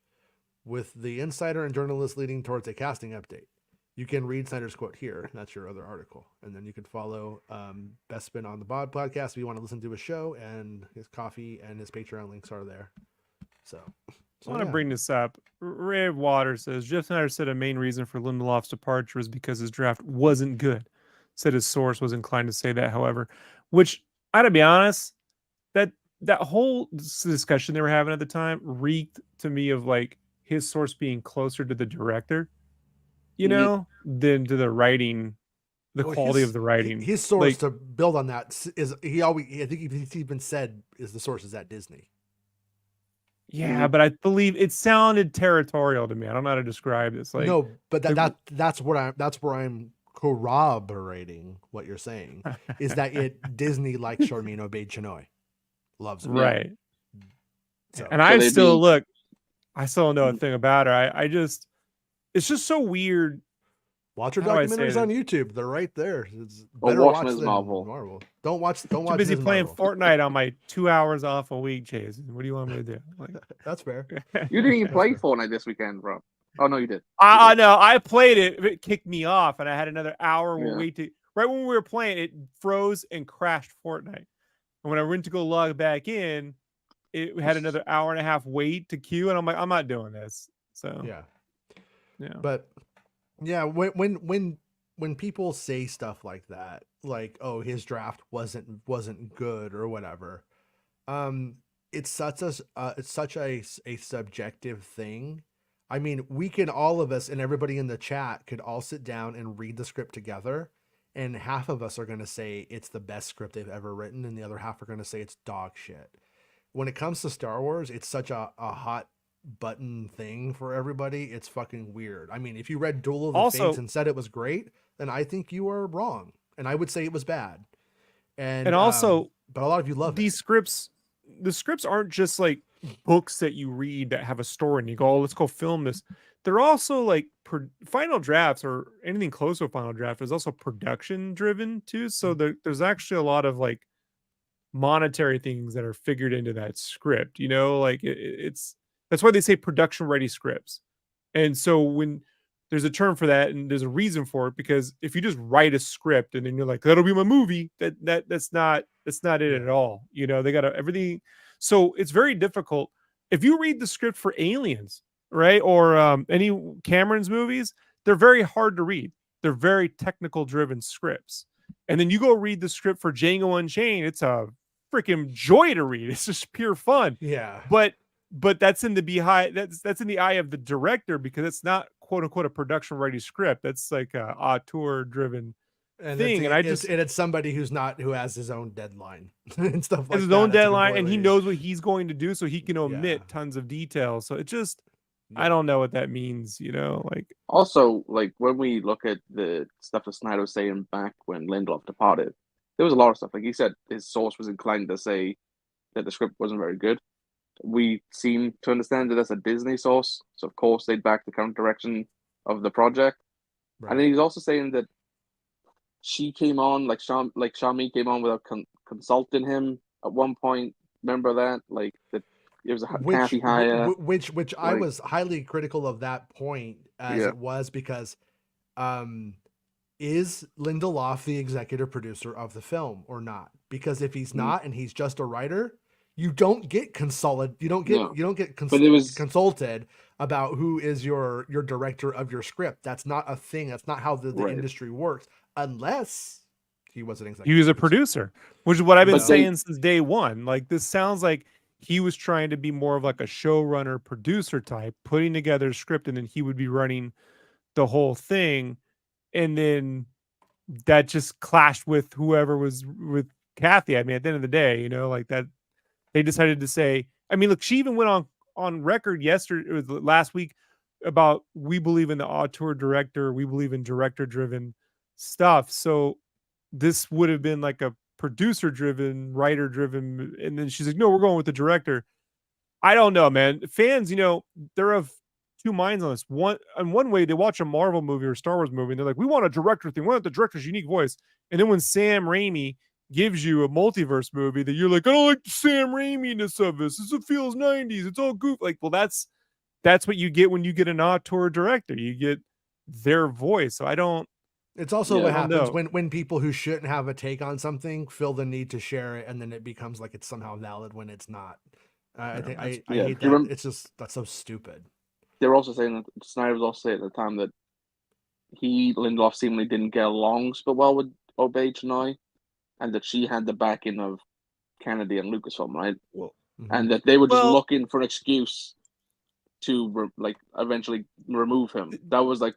with the insider and journalist leading towards a casting update. You can read Snyder's quote here. That's your other article. And then you can follow Bespin on the Bod podcast if you want to listen to his show, and his coffee and his Patreon links are there. So I want to bring this up. Ray Water says, Jeff Snyder said a main reason for Lindelof's departure was because his draft wasn't good. Said his source was inclined to say that, however, which, I gotta be honest, that whole discussion they were having at the time reeked to me of like his source being closer to the director, than to the writing, the quality of the writing. His source, to build on that, is I think he's even said is the source is at Disney. Yeah, but I believe it sounded territorial to me. I don't know how to describe this. Like, No, but like- that's where I'm corroborating what you're saying is that Disney likes Sharmino Obaid-Chinoy, loves her. right. So, And So I they'd still be- look. I still don't know a thing about her. I just, it's just so weird. watch her How do I say documentaries on this? YouTube. They're right there. It's Or better watch watch Ms. than Marvel. Marvel. Don't watch Too busy Ms. playing Marvel. Fortnite on my 2 hours off a week, Chase. What do you want me to do? Like, That's fair. You didn't even That's play fair. Fortnite this weekend, bro. Oh no, you did. I know. I played it. It kicked me off, and I had another hour Yeah. wait to. Right when we were playing, it froze and crashed Fortnite. And when I went to go log back in, it had another hour and a half wait to queue, and I'm like, I'm not doing this. So Yeah. yeah. But yeah, when people say stuff like that, like, oh, his draft wasn't good or whatever, it's such a subjective thing. I mean, we can, all of us and everybody in the chat could all sit down and read the script together, and half of us are going to say it's the best script they've ever written, and the other half are going to say it's dog shit. When it comes to Star Wars, it's such a hot button thing for everybody. It's fucking weird. I mean, if you read Duel of the Also- Fates and said it was great, then I think you are wrong, and I would say it was bad. And also, but a lot of you love these it. scripts, the scripts aren't just like books that you read that have a story and you go, oh, let's go film this. They're also like final drafts or anything close to a final draft is also production driven too. So there's actually a lot of like monetary things that are figured into that script, you know, like it's that's why they say production ready scripts. And so when there's a term for that and there's a reason for it, because if you just write a script and then you're like, that'll be my movie, that's not it at Yeah. all. You know, they got everything. So it's very difficult. If you read the script for Aliens, right, or any Cameron's movies, they're very hard to read. They're very technical driven scripts. And then you go read the script for Django Unchained, it's a freaking joy to read. It's just pure fun. Yeah. But that's in the behind, that's in the eye of the director, because it's not quote unquote a production ready script. That's like a auteur driven thing. And it's somebody who has his own deadline and stuff like his that. own That's deadline, and he completely- knows what he's going to do, so he can omit Yeah. tons of details. So it just, I Yeah. don't know what that means, you know, like Also, like when we look at the stuff that Snyder was saying back when Lindelof departed, there was a lot of stuff. Like he said, his source was inclined to say that the script wasn't very good. We seem to understand that that's a Disney source, so of course they'd back the current direction of the project. Right. And then he's also saying that she came on, like Shami came on without consulting him at one point. Remember that? Like that it was a Kathy hire. which I like- was highly critical of that point as Yeah. it was, because is Lindelof the executive producer of the film or not? Because if he's not and he's just a writer, you don't get consulted. You don't get No. you don't get But it was consulted about who is your director of your script. That's not a thing. That's not how the Right. industry works, unless he was an executive. he was a producer, which is what I've been But saying since day one. Like this sounds like he was trying to be more of like a showrunner producer type, putting together a script, and then he would be running the whole thing. And then that just clashed with whoever was with Kathy. I mean, at the end of the day, you know, like that they decided to say, I mean, look, she even went on record yesterday, it was last week, about we believe in the auteur director, we believe in director driven stuff. So this would have been like a producer driven, writer driven, and then she's like, no, we're going with the director. I don't know, man. Fans, you know, they're of two minds on this. One way, they watch a Marvel movie or Star Wars movie and they're like, we want a director thing, we want the director's unique voice. And then when Sam Raimi gives you a multiverse movie that you're like, I don't like the Sam Raimi-ness of this. It feels 90s. It's all goof. Like, well, that's what you get when you get an auteur director. You get their voice. So I don't. It's also Yeah, what I don't happens know. when people who shouldn't have a take on something feel the need to share it, and then it becomes like it's somehow valid when it's not. I Yeah, think that's- I Yeah, hate do you that. remember- It's just that's so stupid. they were also saying that Snyder was also saying at the time that Lindelof seemingly didn't get along so well with Obaid-Chinoy, and that she had the backing of Kennedy and Lucasfilm, right? Mhm. And that they were just Well- looking for an excuse to eventually remove him. That was like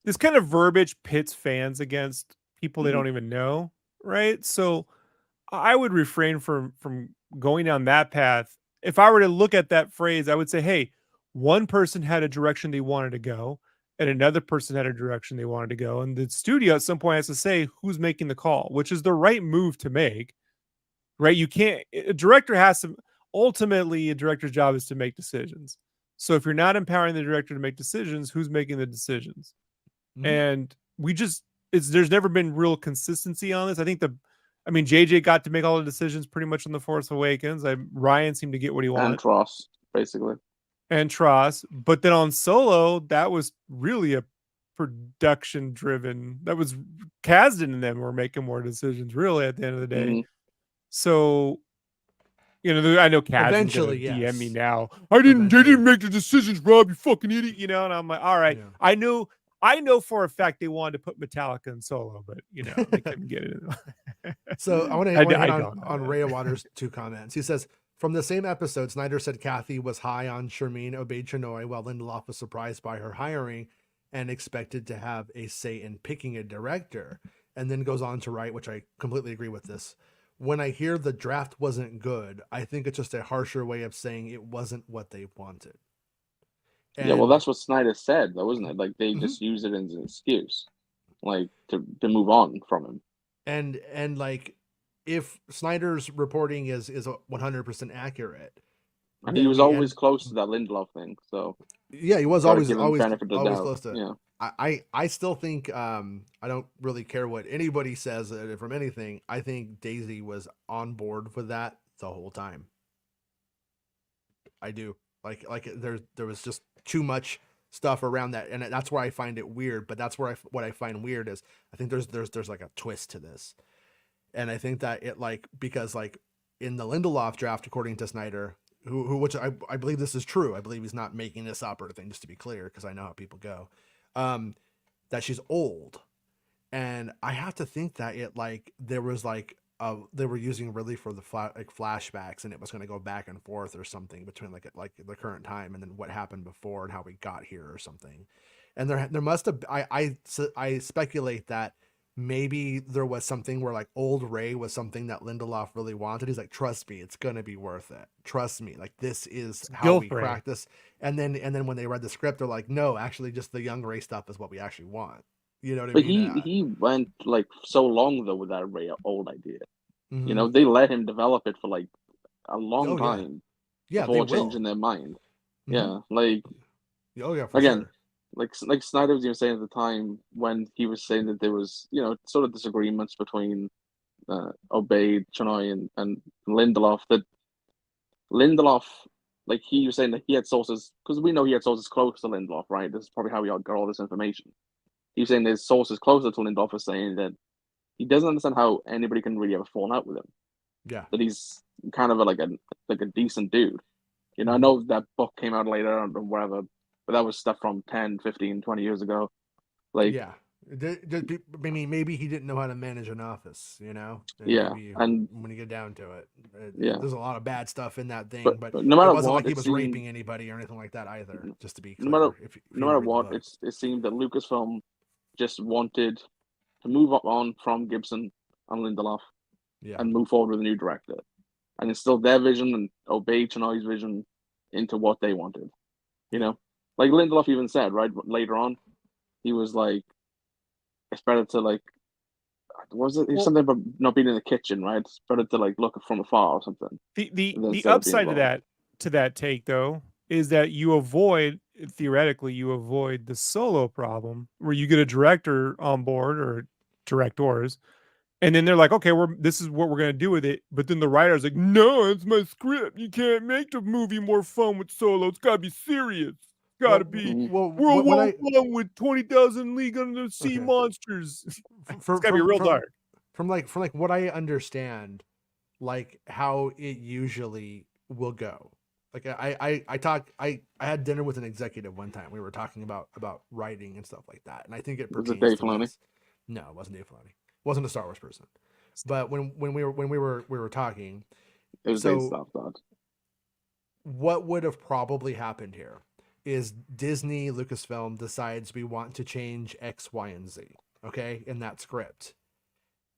This kind of verbiage pits fans against people they Mhm. don't even know, right? So I would refrain from going down that path if I were to look at that phrase, I would say, hey, one person had a direction they wanted to go, and another person had a direction they wanted to go. And the studio at some point has to say who's making the call, which is the right move to make, right? You can't, a director has to, ultimately, a director's job is to make decisions. So if you're not empowering the director to make decisions, who's making the decisions? And we just, there's never been real consistency on this. I think JJ got to make all the decisions pretty much on The Force Awakens. Ryan seemed to get what he wanted. And Tross, basically. And Tross. But then on Solo, that was really a production driven. That was Kasdan and them were making more decisions, really, at the end of the day. Mm-hmm. So, I know Kasdan's Eventually, gonna DM me yes. now. They didn't make the decisions, Rob, you fucking idiot, and I'm like, all right, Yeah. I know for a fact they wanted to put Metallica in Solo, but they couldn't get it. So I want to hit on Ray Waters' 2 comments. He says, from the same episode, Snyder said Kathy was high on Shermeen Obaid-Chinoy while Lindelof was surprised by her hiring and expected to have a say in picking a director. And then goes on to write, which I completely agree with this. When I hear the draft wasn't good, I think it's just a harsher way of saying it wasn't what they wanted. And, yeah, well, that's what Snyder said, though, isn't it? Like, they just use it as an excuse, like, to move on from him. And like, if Snyder's reporting is 100% accurate, and he was always close to that Lindelof thing, so yeah, he was always close to it. Yeah. I still think I don't really care what anybody says from anything. I think Daisy was on board with that the whole time. I do. Like there was just too much stuff around that, and that's where I find it weird. But that's where what I find weird is I think there's like a twist to this, and I think that it because in the Lindelof draft, according to Snyder, which I believe this is true. I believe he's not making this up or anything, just to be clear, because I know how people go. That she's old, and I have to think that it there was they were using really for the flashbacks, and it was going to go back and forth or something between like the current time and then what happened before and how we got here or something. And there must have I speculate that maybe there was something where old Ray was something that Lindelof really wanted. He's like, trust me, it's gonna be worth it. Trust me, this is how we crack this. And then when they read the script, they're like, no, actually, just the young Ray stuff is what we actually want. You know what I mean? But he went so long though with that Ray old idea. Mm-hmm. They let him develop it for a long time. Yeah, before changing their mind. Mm-hmm. Yeah, again. Sure. Like Snyder was even saying at the time when he was saying that there was, sort of disagreements between Obaid, Chinoy, and Lindelof, that Lindelof, he was saying that he had sources, because we know he had sources close to Lindelof, right? This is probably how we all got all this information. He was saying there's sources closer to Lindelof are saying that he doesn't understand how anybody can really have a fallen out with him. Yeah. That he's kind of a decent dude. I know that book came out later or whatever, but that was stuff from 10, 15, 20 years ago. Yeah. I mean, maybe he didn't know how to manage an office, and when you get down to it, there's a lot of bad stuff in that thing, but no matter it wasn't what, he was raping anybody or anything like that either, just to be clear. No matter what, it seemed that Lucasfilm just wanted to move on from Gibson and Lindelof and move forward with a new director and instill their vision and obey Chinoy's vision into what they wanted. Like Lindelof even said, right, later on, he was like, it's better to something about not being in the kitchen, right? It's better to look from afar or something. The upside to that take though is that you avoid the Solo problem where you get a director on board or directors, and then they're like, okay, this is what we're gonna do with it. But then the writer's like, no, it's my script. You can't make the movie more fun with Solo. It's gotta be serious. Gotta be World War I with 20,000 League Under the Sea monsters. It's gotta be real dark. From what I understand, how it usually will go. I had dinner with an executive one time. We were talking about writing and stuff like that, and I think it pertains to Dave Filoni. No, it wasn't Dave Filoni. Wasn't a Star Wars person. But when we were talking, it was Dave stuff. What would have probably happened here is Disney, Lucasfilm decides we want to change X, Y, and Z, okay, in that script.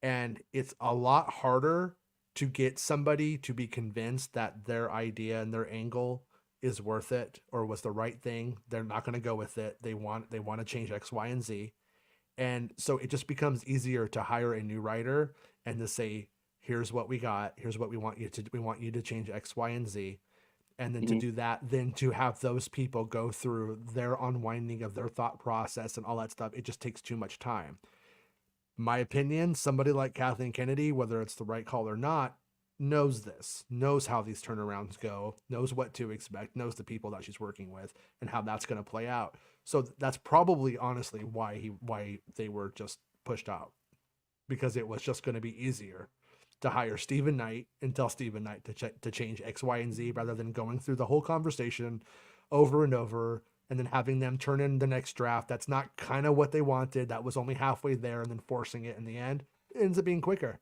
And it's a lot harder to get somebody to be convinced that their idea and their angle is worth it or was the right thing. They're not going to go with it. They want to change X, Y, and Z. And so it just becomes easier to hire a new writer and to say, here's what we got. Here's what we want you to change X, Y, and Z. And then to do that, then to have those people go through their unwinding of their thought process and all that stuff, it just takes too much time. My opinion, somebody like Kathleen Kennedy, whether it's the right call or not, knows this, knows how these turnarounds go, knows what to expect, knows the people that she's working with and how that's going to play out. So that's probably honestly why they were just pushed out, because it was just going to be easier to hire Stephen Knight and tell Stephen Knight to change X, Y, and Z rather than going through the whole conversation over and over and then having them turn in the next draft. That's not kind of what they wanted. That was only halfway there and then forcing it in the end. It ends up being quicker.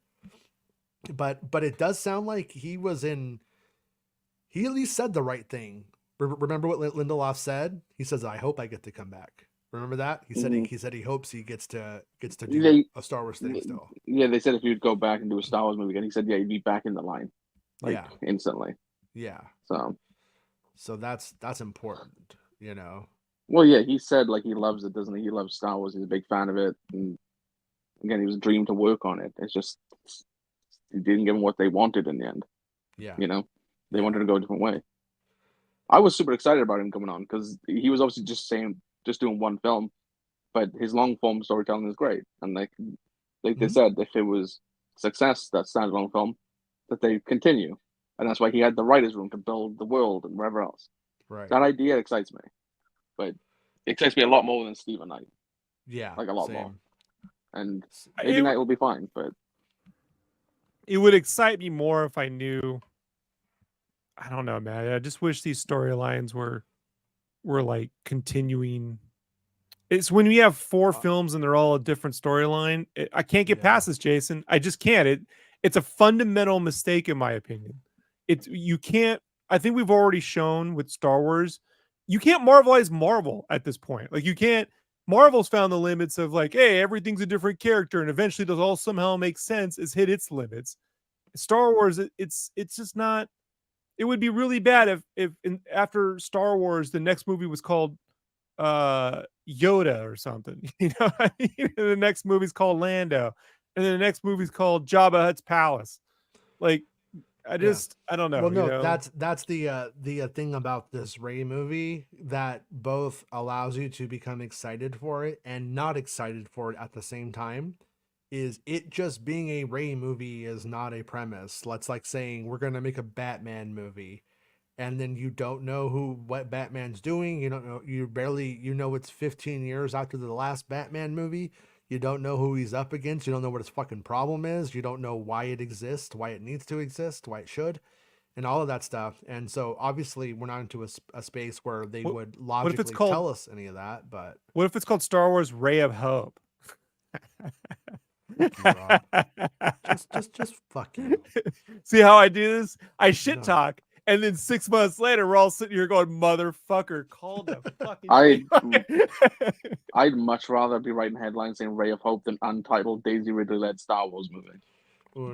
But it does sound like he at least said the right thing. Remember what Lindelof said? He says, I hope I get to come back. Remember that? He said he hopes he gets to do a Star Wars thing still. Yeah, they said if you'd go back and do a Star Wars movie again, he said, yeah, you'd be back in the line. Instantly. Yeah. So that's important, you know. Well, yeah, he said like he loves it, doesn't he? He loves Star Wars. He's a big fan of it. And again, he was a dream to work on it. It's just it didn't give them what they wanted in the end. Yeah. You know, they wanted to go a different way. I was super excited about him coming on because he was obviously just doing one film, but his long form storytelling is great. And like they said, if it was success, that standalone film, that they continue. And that's why he had the writer's room to build the world and wherever else. Right. That idea excites me. But it excites me a lot more than Stephen Knight. Yeah. Like a lot more. And maybe It- Knight will be fine, but It would excite me more if I knew. I don't know, man. I just wish these storylines were like continuing. It's when we have 4 films and they're all a different storyline. I can't get past this, Jason. I just can't. It's a fundamental mistake in my opinion. You can't. I think we've already shown with Star Wars, you can't Marvelize Marvel at this point. Like you can't. Marvel's found the limits of like, hey, everything's a different character, and eventually does all somehow make sense. It's hit its limits. Star Wars, it's just not. It would be really bad if after Star Wars the next movie was called Yoda or something. You know, the next movie's called Lando, and then the next movie's called Jabba Hutt's palace. Like, I don't know. Well, no, you know? that's the thing about this Rey movie that both allows you to become excited for it and not excited for it at the same time. Is it just being a Rey movie is not a premise. Let's like saying we're gonna make a Batman movie, and then you don't know what Batman's doing. You don't know. You know it's 15 years after the last Batman movie. You don't know who he's up against. You don't know what his fucking problem is. You don't know why it exists, why it needs to exist, why it should, and all of that stuff. And so obviously we're not into a space where they would logically tell us any of that. But what if it's called Star Wars Ray of Hope? just fuck you. See how I do this? I shit talk, and then 6 months later, we're all sitting here going, "Motherfucker, call the fucking." I'd much rather be writing headlines saying "Ray of Hope" than untitled Daisy Ridley-led Star Wars movie.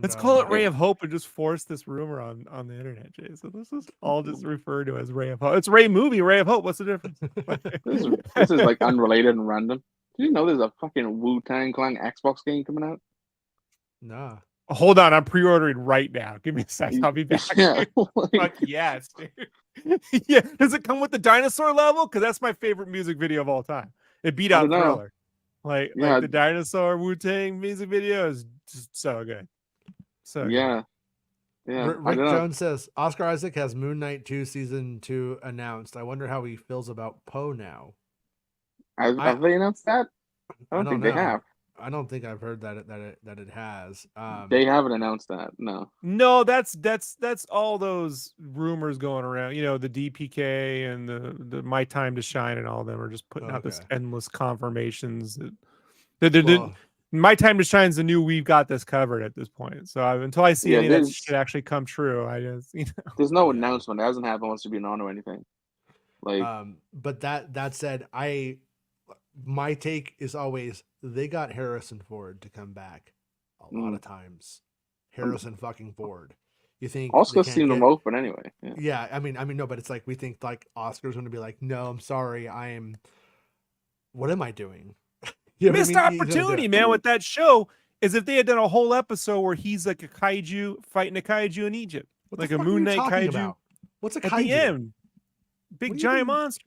Let's call it Ray of Hope and just force this rumor on the internet, Jay. So this is all just referred to as Ray of Hope. It's Ray movie, Ray of Hope. What's the difference? This is like unrelated and random. Did you know there's a fucking Wu-Tang Clan Xbox game coming out? Nah. Hold on, I'm pre-ordering right now. Give me a second. I'll be back. Yeah, Fuck yes, dude. Yeah. Does it come with the dinosaur level? Because that's my favorite music video of all time. It beat out Thriller. Like the dinosaur Wu-Tang music video is just so good. So yeah. good. Yeah. Rick Jones says Oscar Isaac has Moon Knight 2 season 2 announced. I wonder how he feels about Poe now. Have they announced that? I don't think they have. I don't think I've heard that it has. They haven't announced that. No, that's all those rumors going around. You know, the DPK and the My Time to Shine and all of them are just putting out this endless confirmations that My Time to Shine is the new we've got this covered at this point. So until I see any of that shit actually come true, I just there's no announcement. It hasn't happened once to be on or anything. Like, but that said, my take is always they got Harrison Ford to come back a lot of times. Harrison fucking Ford. You think Oscars they can't seem get... remote, but anyway. Yeah. Yeah, I mean, no, but it's like we think like Oscar's going to be like, no, I'm sorry, what am I doing? You know what I Missed mean? He's gonna do opportunity, it. man, with that show is if they had done a whole episode where he's like a kaiju fighting a kaiju in Egypt. What Like the a fuck Moon are you Knight talking kaiju about? What's a at kaiju? the end. What Big do you giant mean? monster.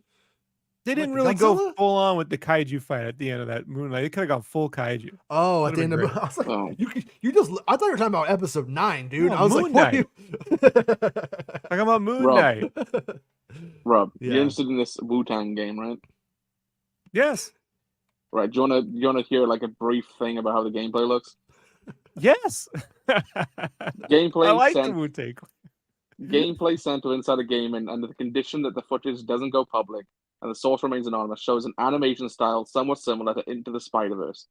They Like didn't the really go Godzilla? full on with the kaiju fight at the end of that Moonlight. They could have gone full kaiju. Oh, at Would've the end been of great. I was like, Oh. I thought you were talking about episode 9, dude. No, I was Moon like, what are Knight. you? Talking about Moon Rob. Knight. Rob, Yeah. you're interested in this Wu-Tang game, right? Yes. Right. Do you wanna hear like a brief thing about how the gameplay looks? Yes. Gameplay I like the sent Wu-Tang. gameplay sent to inside a game and under the condition that the footage doesn't go public and the source remains anonymous shows an animation style somewhat similar to Into the Spider-Verse.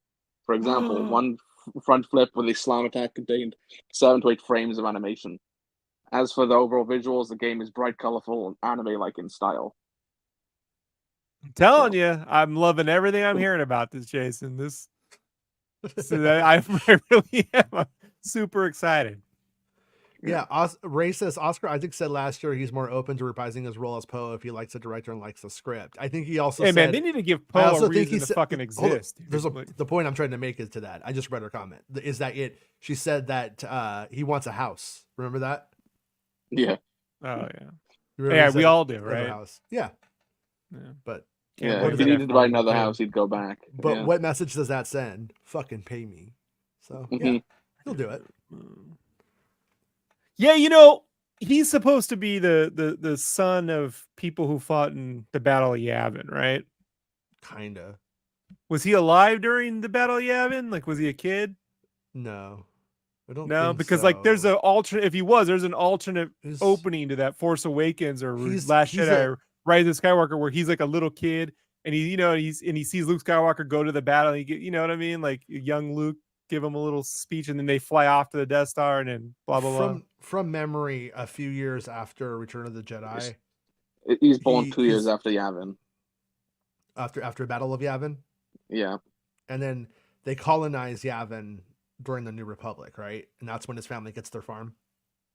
For example, one front flip with a slam attack contained 7 to 8 frames of animation. As for the overall visuals, the game is bright, colorful, and anime-like in style. I'm telling you, I'm loving everything I'm hearing about this, Jason. I really am. I'm super excited. Yeah, Ray says Oscar Isaac said last year he's more open to reprising his role as Poe if he likes the director and likes the script. I think he also Hey, said, man, they need to give I Poe also a think he reason to said- fucking hold on, exist. dude. There's Like, the point I'm trying to make is to that. I just read her comment. Is that it? She said that he wants a house. Remember that? Yeah. oh, yeah. You remember Yeah, he we said all do, he has a right? House. Yeah, Yeah. but Can't Yeah. live If in he that needed to buy farm, another pay house, he'd go back. but Yeah. what message does that send? Fucking pay me. So yeah, Mhm. he'll do it. Yeah, you know, he's supposed to be the son of people who fought in the Battle of Yavin, right? Kinda. Was he alive during the Battle of Yavin? Like, was he a kid? No, I don't. No, think because so. like there's an alternate. If he was, there's an alternate He's- opening to that Force Awakens or He's- Last he's Jedi, or Rise of Skywalker, where he's like a little kid and he sees Luke Skywalker go to the battle. And you know what I mean? Like young Luke give him a little speech, and then they fly off to the Death Star, and then blah blah blah. From memory, a few years after Return of the Jedi, He's born 2 years he's- after Yavin. after Battle of Yavin, Yeah. and then they colonize Yavin during the New Republic, right? And that's when his family gets their farm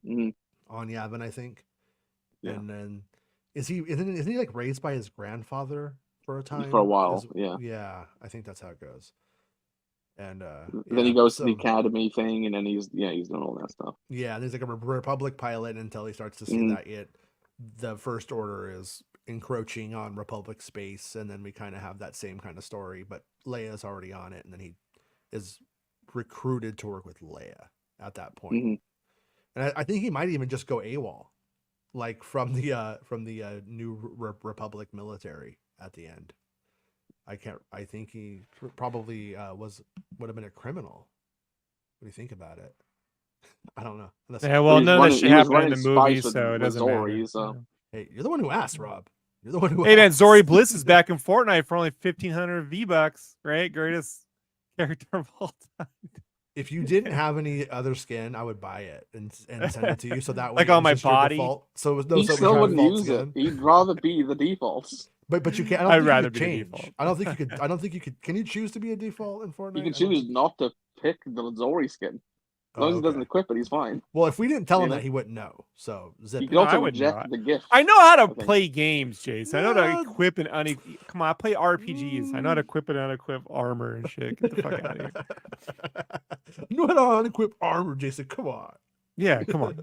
hmm on Yavin, I think. Yeah. And then isn't he like raised by his grandfather for a time? For a while, yeah. Yeah, I think that's how it goes. And Then he goes to the academy thing, and then he's doing all that stuff. Yeah, there's like a Republic pilot until he starts to see Mhm. that the First Order is encroaching on Republic space, and then we kind of have that same kind of story, but Leia's already on it, and then he is recruited to work with Leia at that point. Mhm. And I think he might even just go AWOL, like from the New Republic military at the end. I think he probably would have been a criminal. What do you think about it? I don't know. Yeah, well, He was none of running- that shit he was happened in the running spies movie, with- so it with doesn't Zori, matter. so- Yeah. Hey, you're the one who asked, Rob. You're the one who Hey man, asked. Zori Bliss is back in Fortnite for only 1,500 V-Bucks, right? Greatest character of all time. If you didn't have any other skin, I would buy it and send it to you. So that way, Like it on was my just your body? default. So it was no. He so it was still your wouldn't default use skin. it. He'd rather be the defaults. But you can't. I don't I'd think rather you could be the change. default. I don't think you could. I don't think you could. Can you choose to be a default in Fortnite? You can I don't choose think- not to pick the Zori skin. As long as he doesn't okay. equip it, he's fine. Well, if we didn't tell him You know? that, he wouldn't know. So zip He it. can No, I also wouldn't reject know. the gift. I know how to think. play games, Jason. I know Yeah. how to equip and come on, I play RPGs. I know how to equip and unequip armor and shit. Get the fuck out of here. You know how to unequip armor, Jason. Come on. Yeah, come on.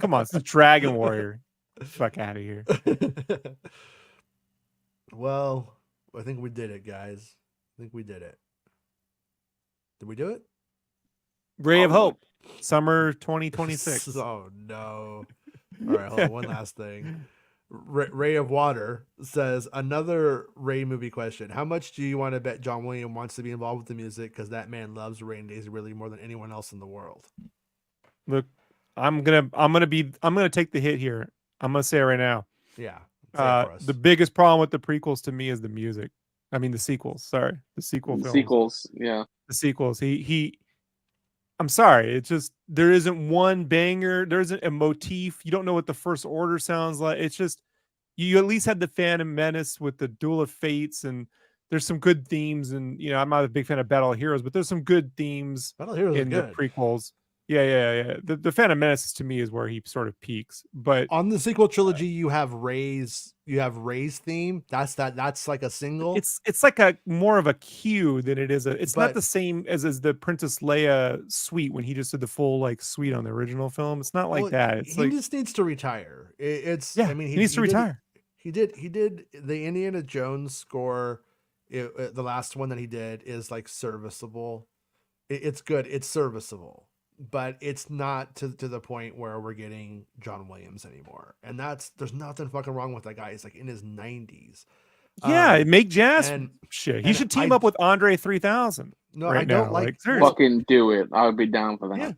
Come on, it's the Dragon Warrior. Fuck out of here. Well, I think we did it, guys. I think we did it. Did we do it? Ray of Probably. Hope, summer 2026. Oh no! All right, hold on. One last thing. Ray of Water says another Ray movie question. How much do you want to bet John Williams wants to be involved with the music? Because that man loves Ray and Daisy really more than anyone else in the world. Look, I'm gonna take the hit here. I'm gonna say it right now. Yeah. say it for us. The biggest problem with the prequels to me is the music. I mean the sequels. Sorry, the sequel films. Sequels, yeah. The sequels. I'm sorry. It's just there isn't one banger. There isn't a motif. You don't know what the First Order sounds like. It's just you at least had the Phantom Menace with the Duel of Fates, and there's some good themes. And I'm not a big fan of Battle of Heroes, but there's some good themes Battle of Heroes is in the good. prequels. Yeah. The Phantom Menace to me is where he sort of peaks. But On the sequel trilogy, you have Ray's theme. That's like a single. it's like a more of a cue than it is it's not But the same as the Princess Leia suite when he just did the full like suite on the original film. It's not like well, that. It's he like, just needs to retire. I yeah, mean, he needs to retire. He did the Indiana Jones score. The last one that he did is like serviceable. It's good. It's serviceable, but it's not to the point where we're getting John Williams anymore. And there's nothing fucking wrong with that guy. He's like in his 90s. Yeah, make jazz and shit. He and should team up with Andre 3000 no, right I don't now. like seriously. Fucking do it. I would be down for that.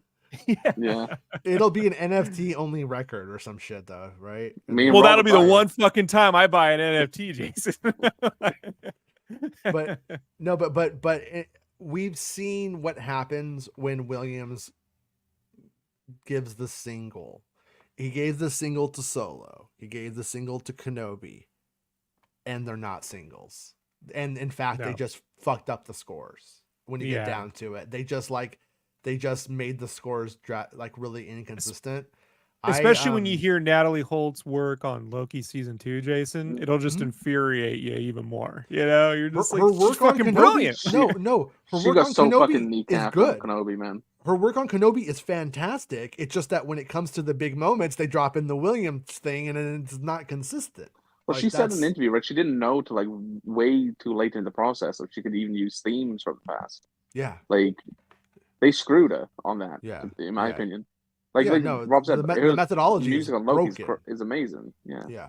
Yeah. It'll be an NFT only record or some shit though, right? Me and Well, Robert that'll be the Byer. one fucking time I buy an NFT, Jason. But no, but we've seen what happens when Williams gives the single. He gave the single to Solo. He gave the single to Kenobi, and they're not singles. And in fact, they No. just fucked up the scores when you get down to it. They just made the scores like really inconsistent. Especially when you hear Natalie Holt's work on Loki season 2, Jason, it'll just Mhm. infuriate you even more. You know, you're just her like, she's work on fucking Kenobi, brilliant. No, her She work got on so fucking Kenobi is kneecapped good. on Kenobi, man. Her work on Kenobi is fantastic. It's just that when it comes to the big moments, they drop in the Williams thing, and it's not consistent. Well, Like, she said in an interview, right? She didn't know till like way too late in the process if she could even use themes from the past. yeah, Like they screwed her on that. Yeah, in my yeah. opinion. Like, Yeah, like no, Rob said, the her methodology music is on Loki broken. is amazing. Yeah.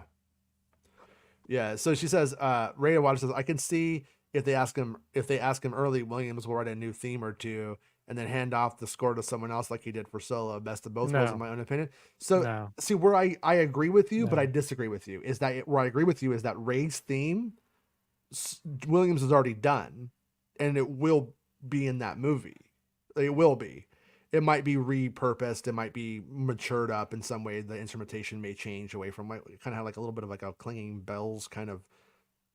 Yeah. So she says, Ray Water says, I can see if they ask him early, Williams will write a new theme or two and then hand off the score to someone else like he did for Solo. Best of both worlds, in my own opinion. So see where I agree with you, but I disagree with you. Where I agree with you is that Ray's theme, Williams has already done, and it will be in that movie. It will be. It might be repurposed. It might be matured up in some way. The instrumentation may change away from kind of have like a little bit of like a clanging bells kind of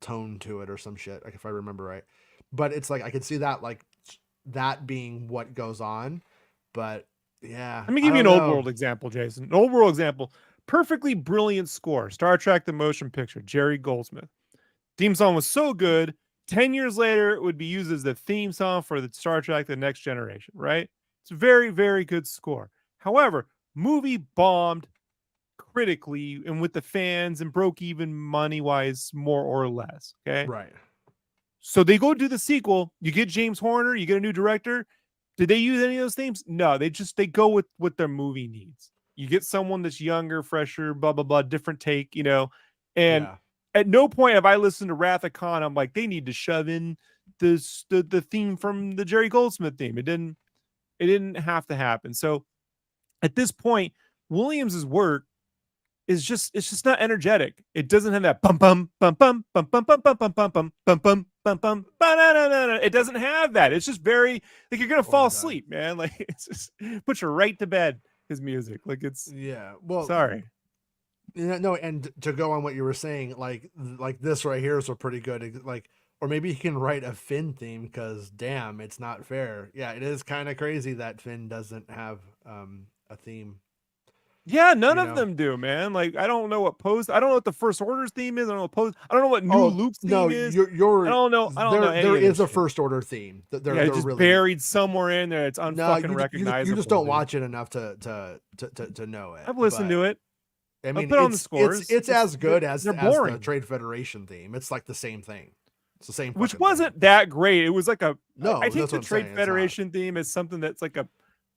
tone to it or some shit, like if I remember right. But it's like I can see that like that being what goes on. But yeah, Let me give you an old world example, Jason. An old world example. Perfectly brilliant score. Star Trek: The Motion Picture. Jerry Goldsmith. Theme song was so good. 10 years later, it would be used as the theme song for the Star Trek: The Next Generation. Right? It's a very, very good score. However, movie bombed critically and with the fans and broke even money wise, more or less. Okay. Right. So they go do the sequel. You get James Horner, you get a new director. Did they use any of those themes? No, they go with what their movie needs. You get someone that's younger, fresher, blah, blah, blah, different take, And at no point have I listened to Wrath of Khan. I'm like, they need to shove in the theme from the Jerry Goldsmith theme. It didn't have to happen. So at this point, Williams's work it's just not energetic. It doesn't have that bum bum bum bum bum bum bum bum bum bum bum bum bum bum bum. It doesn't have that. It's just very like you're gonna fall asleep, man. Like it's just put you right to bed. His music, like it's Well, sorry. No, and to go on what you were saying, like this right here is a pretty good like. Or maybe he can write a Finn theme because damn, it's not fair. Yeah, it is kind of crazy that Finn doesn't have a theme. Yeah, none of them do, man. Like I don't know what the First Order's theme is. I don't know what Post. I don't know what New Luke's theme is. You're. I don't know. There is a First Order theme. They're just really buried somewhere in there. It's unfucking recognizable. You just don't watch it enough to know it. I've listened to it. I mean, put on the scores. It's as good as boring. The Trade Federation theme. It's like the same thing. It's the same. Which wasn't that great. It was like a. No, I think the Trade Federation theme is something that's like a.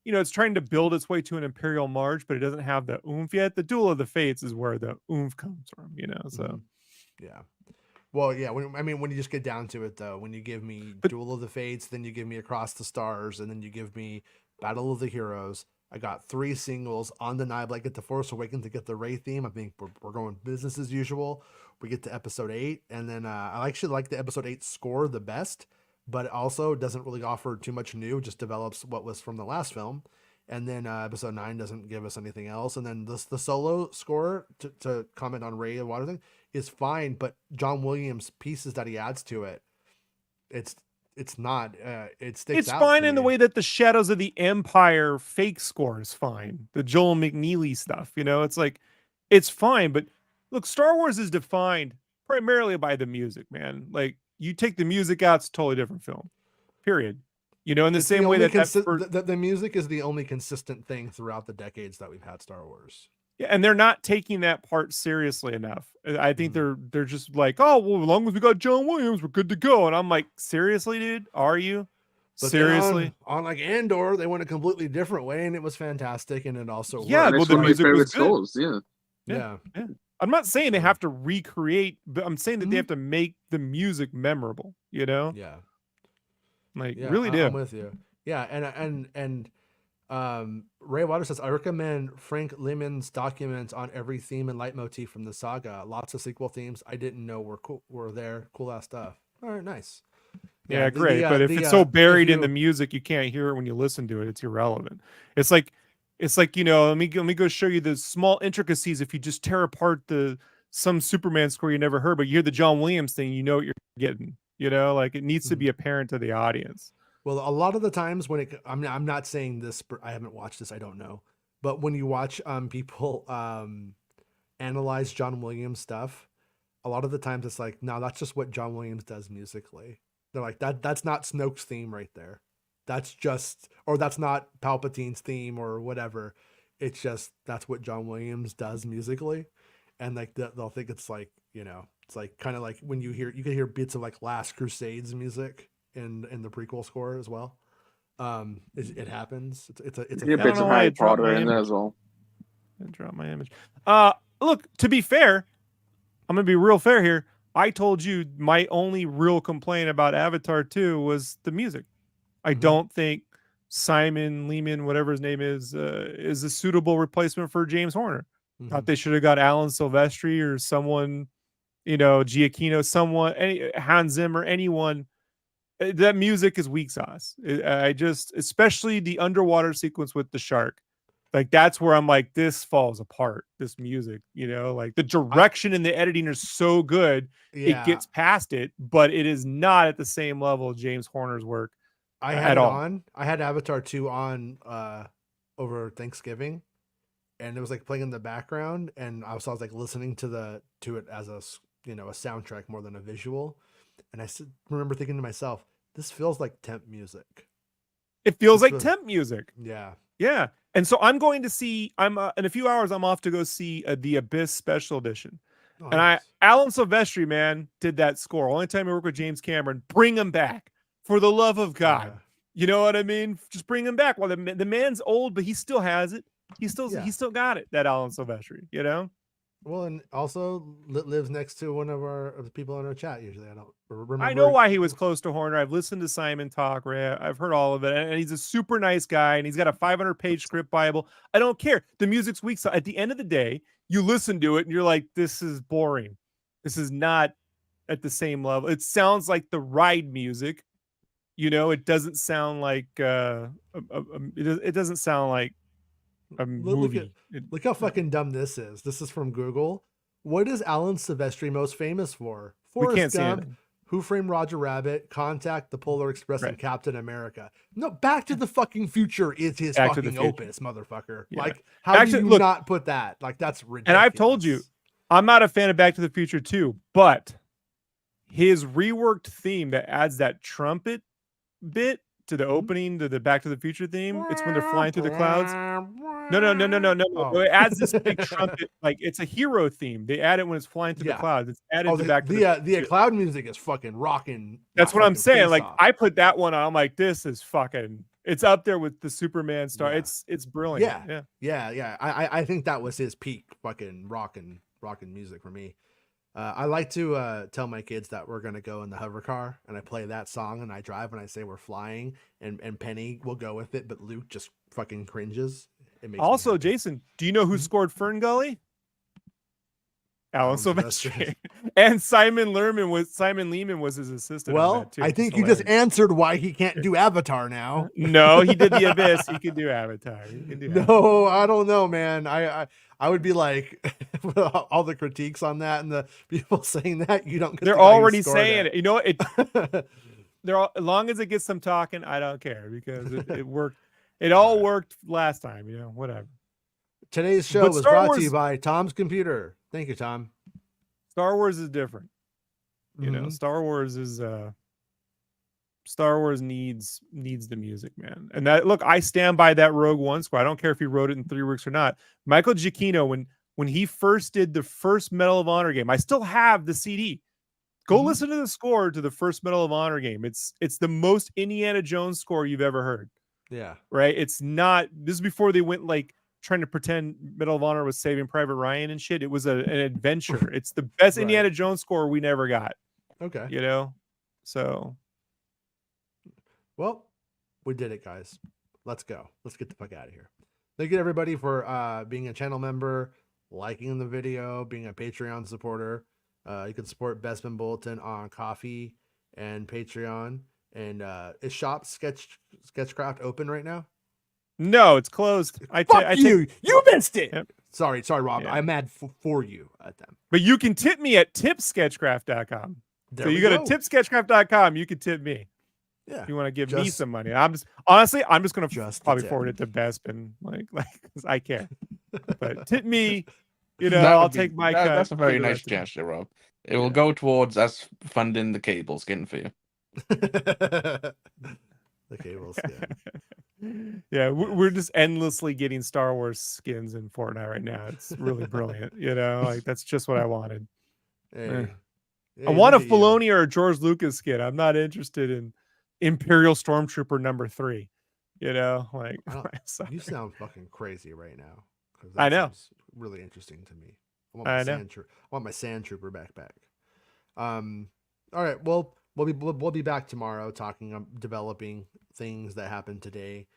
It's trying to build its way to an Imperial March, but it doesn't have the oomph yet. The Duel of the Fates is where the oomph comes from, so. Yeah. Well, yeah. When you just get down to it, though, when you give me Duel of the Fates, then you give me Across the Stars, and then you give me Battle of the Heroes, I got 3 singles. Undeniably, I get the Force Awakens to get the Rey theme. I think we're going business as usual. We get to Episode 8, and then I actually like the Episode 8 score the best. But it also doesn't really offer too much new, just develops what was from the last film. And then Episode 9 doesn't give us anything else. And then the Solo score, to comment on Ray and Water thing, is fine. But John Williams' pieces that he adds to it, it's not. It sticks It's out fine to in the me. way that the Shadows of the Empire fake score is fine. The Joel McNeely stuff, it's like, it's fine. But look, Star Wars is defined primarily by the music, man. Like, you take the music out, it's a totally different film. Period. In the It's the same way only that the music is the only consistent thing throughout the decades that we've had Star Wars. yeah, and they're not taking that part seriously enough. I think Mhm. they're just like, oh well, as long as we got John Williams, we're good to go. And I'm like, seriously, dude, are you? But then Seriously? on like Andor, they went a completely different way, and it was fantastic, and it also Yeah, well, worked. Next the one of my Like, music was favorite good. scores. Yeah. Yeah, yeah, yeah. I'm not saying they So- have to recreate, but I'm saying that they Mhm. have to make the music memorable. yeah, Like yeah. really I'm do. with you. Yeah, and Ray Waters says, I recommend Frank Lemon's documents on every theme and leitmotif from the saga. Lots of sequel themes I didn't know were there. Cool ass stuff. All right, nice. Yeah, great. But if it's so if buried in you the music, you can't hear it when you listen to it. It's irrelevant. It's like, let me go show you the small intricacies. If you just tear apart some Superman score you never heard, but you hear the John Williams thing, you know what you're getting. Like it needs to be apparent to the audience. Well, a lot of the times when I'm not saying this, I haven't watched this, I don't know. But when you watch people analyze John Williams stuff, a lot of the times it's like, no, that's just what John Williams does musically. They're like, that's not Snoke's theme right there. That's just, or that's not Palpatine's theme or whatever. It's just, that's what John Williams does musically. And like they'll think it's like, it's like kind of like when you can hear bits of like Last Crusades music in the prequel score as well. It happens. It's a Yeah, I don't bits know of why Harry it dropped Potter my in there image. as well. I dropped my image. Look, to be fair, I'm gonna be real fair here. I told you my only real complaint about Avatar 2 was the music. I don't think Simon Lehman, whatever his name is a suitable replacement for James Horner. Thought they should have got Alan Silvestri or someone, Giacchino, Hans Zimmer, anyone. That music is weak sauce. I just, especially the underwater sequence with the shark. Like that's where I'm like, this falls apart. This music, like the direction and the editing are so good, it Yeah, gets past it, but it is not at the same level of James Horner's work I had at it all. on. I had Avatar 2 on over Thanksgiving, and it was like playing in the background, and I was like listening to it as a a soundtrack more than a visual, and I remember thinking to myself, this feels like temp music. It feels This like was- temp music. Yeah. Yeah. And so I'm going to see, in a few hours, I'm off to go see the Abyss Special Edition. Oh, And nice. Alan Silvestri, man, did that score. Only time I work with James Cameron, bring him back for the love of God. Yeah. You know what I mean? Just bring him back. Well, the man's old, but he still has it. He still got it. That Alan Silvestri, Well, and also lives next to one of the people in our chat. Usually, I don't remember. I know why he was close to Horner. I've listened to Simon talk, Ray. I've heard all of it, and he's a super nice guy, and he's got a 500-page script Bible. I don't care. The music's weak. So at the end of the day, you listen to it, and you're like, this is boring. This is not at the same level. It sounds like the ride music. It doesn't sound like it doesn't sound like a movie. Look how fucking dumb this is. This is from Google. What is Alan Silvestri most famous for? We can't Forrest see Gump, anything. Who Framed Roger Rabbit, Contact, The Polar Express, and Right. Captain America. No, Back to the fucking Future is his Back to the fucking Future. opus, motherfucker. Yeah. Like, how do you Look, not put that? Like, that's ridiculous. and I've told you, I'm not a fan of Back to the Future 2, but his reworked theme that adds that trumpet bit to the opening to the Back to the Future theme, it's when they're flying through the clouds. No. Oh. It adds this big trumpet, like it's a hero theme. They add it when it's flying through the clouds. It's added to Back to the the cloud music is fucking rocking. That's what I'm saying. Like off. I put that one on. I'm like, this is fucking. It's up there with the Superman star. Yeah. It's brilliant. Yeah. I think that was his peak fucking rocking music for me. I like to tell my kids that we're gonna go in the hover car, and I play that song, and I drive, and I say we're flying, and Penny will go with it, but Luke just fucking cringes. It makes me Also, happy. Jason, do you know who scored Fern Gully? Alan Alan Silvestri. And Simon Lehman was his assistant. on Well, that too. I think It's you just hilarious. answered why he can't do Avatar now. No, he did the Abyss. He can do Avatar. He can do Avatar. No, I don't know, man. I would be like all the critiques on that and the people saying that you don't. Get They're the guy who already scored saying it. You know what? as long as it gets them talking, I don't care because it worked. It all worked last time, whatever. Today's show But was Star brought to Wars- you by Tom's Computer. Thank you, Tom. Star Wars is different. Mhm. Star Wars is Star Wars needs the music, man. And that look, I stand by that Rogue One score. I don't care if he wrote it in 3 weeks or not. Michael Giacchino, when he first did the first Medal of Honor game, I still have the CD. Go listen to the score to the first Medal of Honor game. It's the most Indiana Jones score you've ever heard. Yeah. Right? It's not. This is before they went like trying to pretend Medal of Honor was Saving Private Ryan and shit. It was an adventure. It's the best Right. Indiana Jones score we never got. Okay. So. Well, we did it, guys. Let's go. Let's get the fuck out of here. Thank you, everybody, for being a channel member, liking the video, being a Patreon supporter. You can support Bestman Bulletin on Coffee and Patreon. And is Shop Sketchcraft open right now? No, it's closed. You missed it. Yep. Sorry, Rob. Yeah. I'm mad for you at them. But you can tip me at tipsketchcraft.com. So you go to tipsketchcraft.com, you can tip me. Yeah. If you want to give me some money. I'm just going to Just probably tip. forward it to Bespin, like 'cause I care. But tip me, That I'll would be- take my that- cut. That's a very for the nice rest of it. gesture, Rob. It will go towards us funding the cable skin for you. The cable skin. Yeah, we're just endlessly getting Star Wars skins in Fortnite right now. It's really brilliant. Like that's just what I wanted. Hey. I want a Filoni or a George Lucas skin. I'm not interested in Imperial Stormtrooper number 3. Like sorry. You sound fucking crazy right now. 'Cause I that know. sounds really interesting to me. I know. I want my Sand Trooper backpack. All right. Well, we'll be back tomorrow talking developing things that happened today,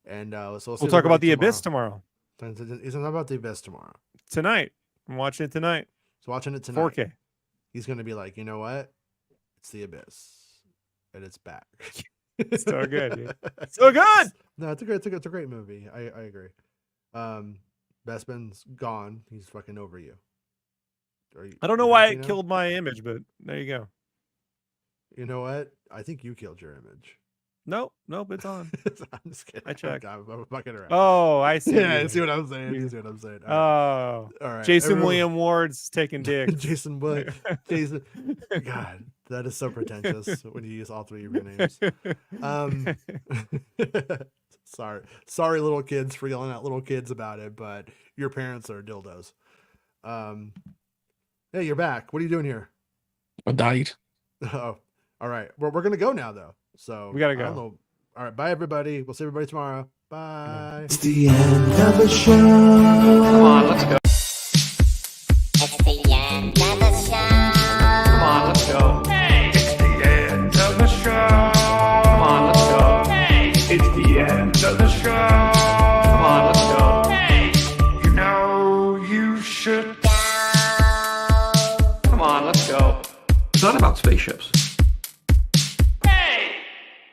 and so We'll talk about the Abyss tomorrow. It's not about the Abyss tomorrow. Tonight, I'm watching it tonight. So watching it tonight. 4K. He's gonna be like, you know what? It's the Abyss, and it's back. So good, dude. So good. No, it's a great movie. I agree. Bespin's gone. He's fucking over you. I don't know why it killed my image, but there you go. You know what? I think you killed your image. Nope, it's on. I'm just kidding. I checked. I'm fucking around. Oh, I see. Yeah, see what I'm saying. You see what I'm saying. Oh, All right. Jason Everyone- William Ward's taking dick. Jason William. Jason. God, that is so pretentious when you use all 3 of your names. Sorry, little kids, for yelling at little kids about it, but your parents are dildos. Hey, you're back. What are you doing here? I died. Oh, all right. We're gonna go now, though. So We gotta I don't go. know. All right, bye everybody. We'll see everybody tomorrow. Bye. It's the end of the show. Come on, let's go. It's the end of the show. Come on, let's go. It's the end of the show. Come on, let's go. It's the end of the show. Come on, let's go. You know you should. Go. Come on, let's go. It's not about spaceships.